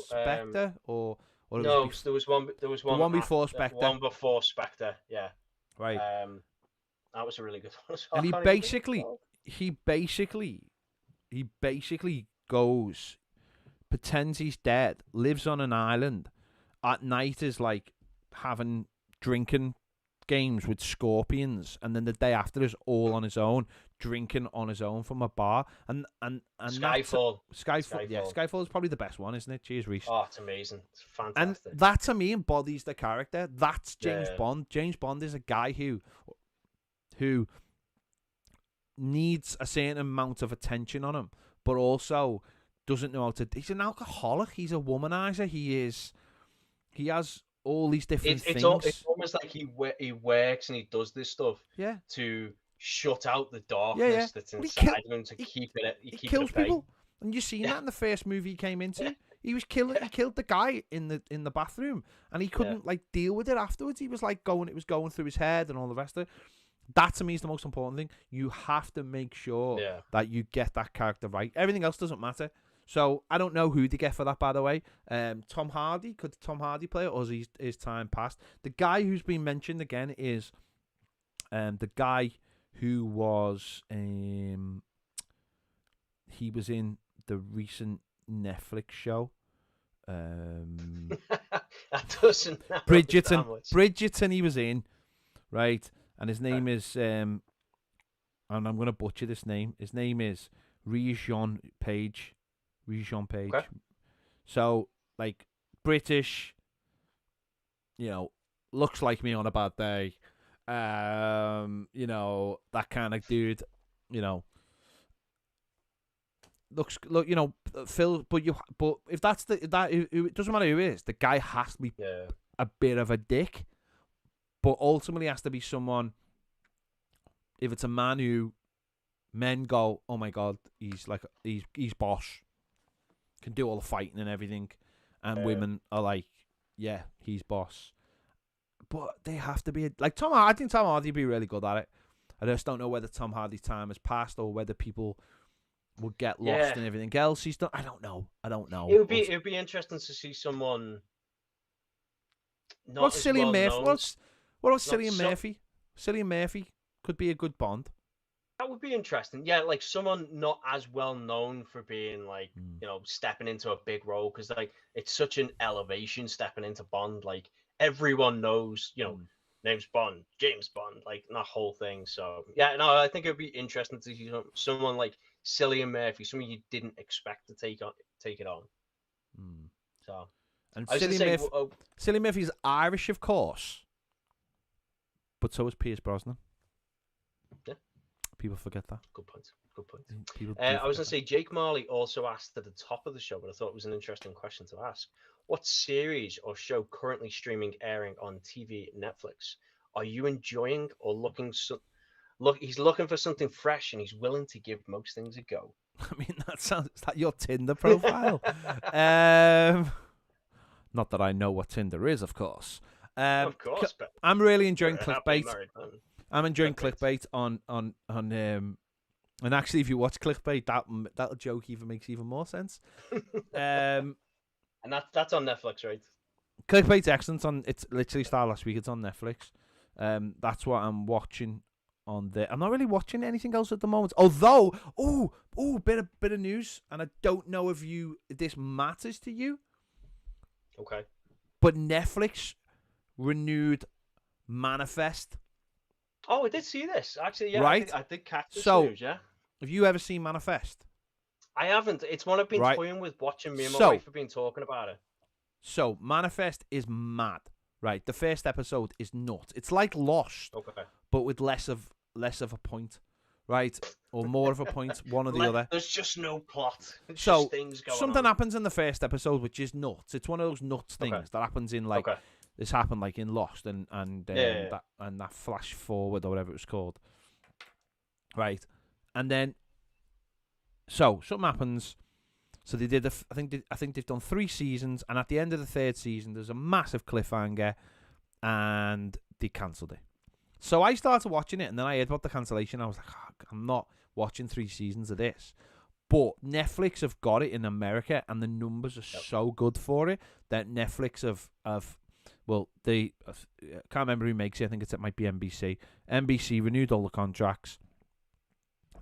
Spectre or no? There was one. The one before Spectre. One before Spectre. Yeah. Right. That was a really good one. And he basically goes, pretends he's dead, lives on an island, at night is like having drinking games with scorpions, and then the day after is all on his own, drinking on his own from a bar. And Skyfall. Yeah, Skyfall is probably the best one, isn't it? Cheers, Reese. Oh, it's amazing. It's fantastic. And that to me embodies the character. That's James Bond. James Bond is a guy who needs a certain amount of attention on him, but also doesn't know how to. He's an alcoholic. He's a womanizer. He has all these different things. It's almost like he works and he does this stuff to shut out the darkness that's inside him, to keep it. He kills people, and you've seen that in the first movie he came into. Yeah. He was killing. He killed the guy in the bathroom, and he couldn't like deal with it afterwards. He was like it was going through his head and all the rest of it. That to me is the most important thing. You have to make sure that you get that character right. Everything else doesn't matter. So I don't know who to get for that, by the way. Tom Hardy, could Tom Hardy play it, or is his time passed? The guy who's been mentioned again is the guy who was he was in the recent Netflix show. That doesn't Bridgerton he was in, right? And his name is and I'm gonna butcher this name. His name is Regis-Jean Page. Okay. So like British, looks like me on a bad day. That kind of dude. Phil. But if that's it doesn't matter who it is. The guy has to be a bit of a dick, but ultimately has to be someone. If it's a man who men go, oh my god, he's boss, can do all the fighting and everything, and women are like, yeah, he's boss. But they have to be like Tom Hardy. I think Tom Hardy would be really good at it. I just don't know whether Tom Hardy's time has passed or whether people will get lost in everything else he's done. I don't know. It would be interesting to see someone. What's Cillian Murphy? What about Cillian Murphy? Cillian Murphy could be a good Bond. That would be interesting. Yeah, like someone not as well known for being like, stepping into a big role, because like it's such an elevation stepping into Bond. Like everyone knows, name's Bond, James Bond, like that whole thing. So yeah, no, I think it would be interesting to see someone like Cillian Murphy, something you didn't expect to take it on. Mm. So, And I was going to say, Cillian Murphy's Irish, of course, but so is Pierce Brosnan. Yeah. People forget that. Good point. Good point. I was going to say, Jake Marley also asked at the top of the show, but I thought it was an interesting question to ask. What series or show currently streaming, airing on TV, Netflix, are you enjoying or looking? He's looking for something fresh, and he's willing to give most things a go. I mean, is that your Tinder profile? Not that I know what Tinder is, of course. Of course, but I'm really enjoying clickbait. I'm enjoying clickbait on and actually, if you watch clickbait, that joke even makes even more sense. And that's on Netflix, right? Clickbait's excellent. It's literally started last week. It's on Netflix. That's what I'm watching on there. I'm not really watching anything else at the moment. Although, bit of news, and I don't know if this matters to you. Okay. But Netflix renewed Manifest. Oh, I did see this actually. Yeah, right. I did catch this news. Yeah. Have you ever seen Manifest? I haven't. It's one I've been toying with watching. Me and my wife have been talking about it. So Manifest is mad. Right. The first episode is nuts. It's like Lost, but with less of a point. Right, or more of a point, one or the other. There's just no plot. It's so just things going something on. happens in the first episode, which is nuts. It's one of those nuts things that happens in this happened like in Lost and that flash forward or whatever it was called. Right, and then something happens. So they did. I think they've done 3 seasons, and at the end of the 3rd season, there's a massive cliffhanger, and they cancelled it. So I started watching it, and then I heard about the cancellation. I was like, I'm not watching 3 seasons of this. But Netflix have got it in America, and the numbers are so good for it that Netflix I can't remember who makes it. I think it might be NBC. NBC renewed all the contracts.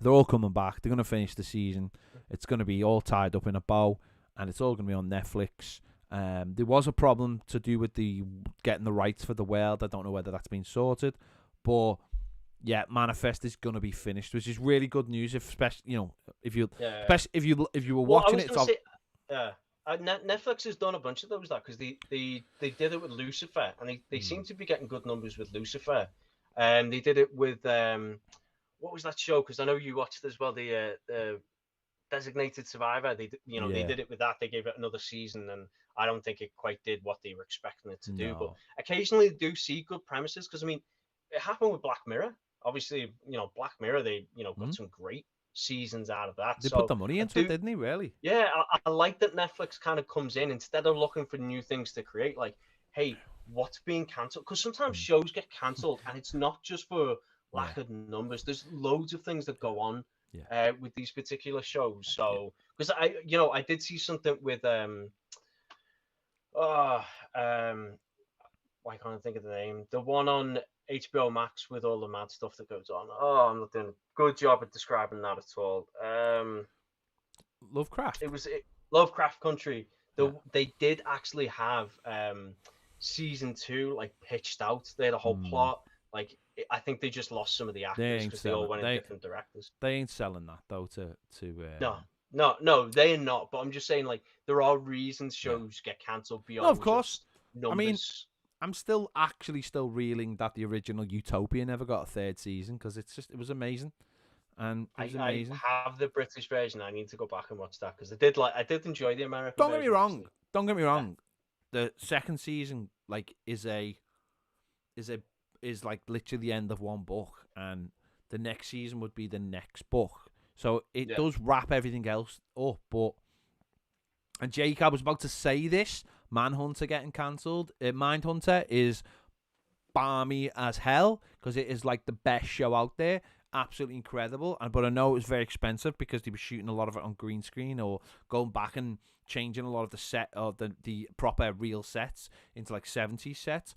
They're all coming back. They're going to finish the season. It's going to be all tied up in a bow, and it's all going to be on Netflix. There was a problem to do with getting the rights for the world. I don't know whether that's been sorted. But yeah, Manifest is gonna be finished, which is really good news. Especially if you were watching it. Netflix has done a bunch of those because they did it with Lucifer, and they seem to be getting good numbers with Lucifer. They did it with what was that show? Because I know you watched as well, the Designated Survivor. They did it with that. They gave it another season, and I don't think it quite did what they were expecting it to do. But occasionally they do see good premises because it happened with Black Mirror. Obviously, Black Mirror, they, got some great seasons out of that. They put the money into it, didn't they, really? Yeah, I like that Netflix kind of comes in instead of looking for new things to create. Like, hey, what's being cancelled? Because sometimes shows get cancelled, and it's not just for lack of numbers. There's loads of things that go on with these particular shows. So, because I did see something with why can't I think of the name? The one on HBO Max with all the mad stuff that goes on. Oh, I'm not doing a good job at describing that at all. Lovecraft. It was Lovecraft Country. They did actually have season 2 pitched out. They had a whole plot. I think they just lost some of the actors because they all went in different directors. They ain't selling that though. No, they are not. But I'm just saying, there are reasons shows get cancelled beyond. No, of course. Numbers. I'm still reeling that the original Utopia never got a 3rd season because it was amazing, and it was amazing. I have the British version. I need to go back and watch that because I did enjoy the American. Don't get me wrong. Don't get me wrong. The 2nd season is literally the end of one book, and the next season would be the next book. So it does wrap everything else up. And Jake, I was about to say this. Manhunter getting cancelled. Mindhunter is balmy as hell because it is the best show out there. Absolutely incredible. But I know it was very expensive because they were shooting a lot of it on green screen or going back and changing a lot of the set of the proper real sets into 70s sets.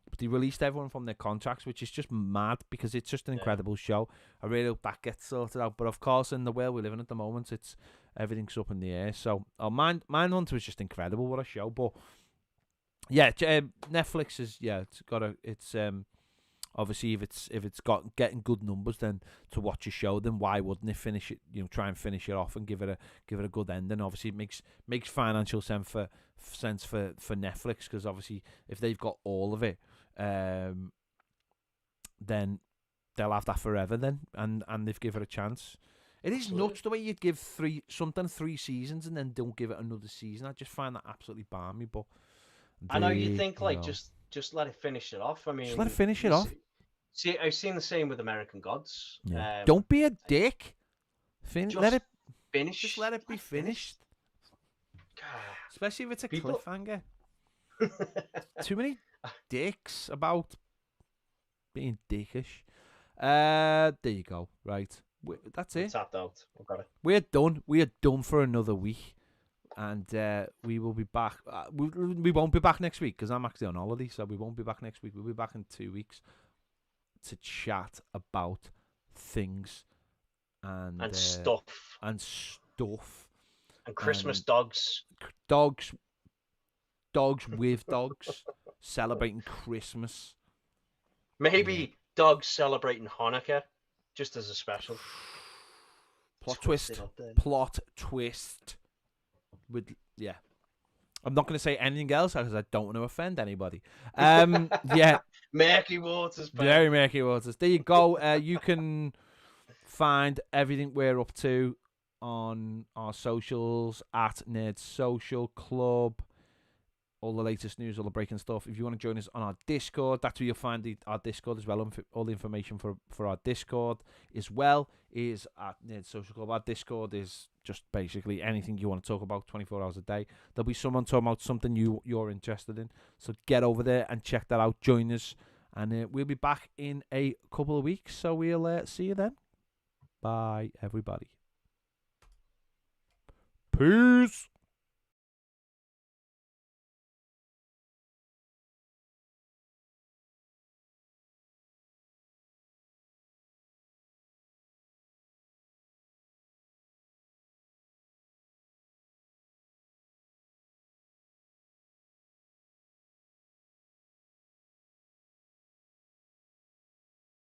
But they released everyone from their contracts, which is just mad because it's just an incredible show. I really hope that gets sorted out. But of course, in the world we live in at the moment, everything's up in the air. So, Mindhunter was just incredible. What a show! But yeah, Netflix is it's Obviously, if it's got getting good numbers, then to watch a show, then why wouldn't it finish it? Try and finish it off and give it a good ending. Obviously, it makes financial sense for Netflix, because obviously if they've got all of it, then they'll have that forever. Then and they've given it a chance. It is nuts the way you'd give three seasons and then don't give it another season. I just find that absolutely balmy. But I know you think like just let it finish it off. I mean, just let it finish it off. See, I've seen the same with American Gods. Yeah. Don't be a dick. Let it finish. Just let it be finished. Especially if it's a cliffhanger. Too many dicks about being dickish. There you go. Right. That's it. Tapped out. I've got it. We're done. We are done for another week. And we will be back. We won't be back next week because I'm actually on holiday, so we won't be back next week. We'll be back in 2 weeks to chat about things and stuff and Christmas dogs with dogs celebrating Christmas. Maybe dogs celebrating Hanukkah just as a special plot twist. I'm not going to say anything else because I don't want to offend anybody. Yeah. Murky waters. Very murky waters. There you go. You can find everything we're up to on our socials at Nerd Social Club. All the latest news, all the breaking stuff. If you want to join us on our Discord, that's where you'll find our Discord as well. All the information for our Discord as well is at Nerd Social Club. Our Discord is just basically anything you want to talk about 24 hours a day. There'll be someone talking about something you're interested in. So get over there and check that out. Join us. And we'll be back in a couple of weeks. So we'll see you then. Bye, everybody. Peace.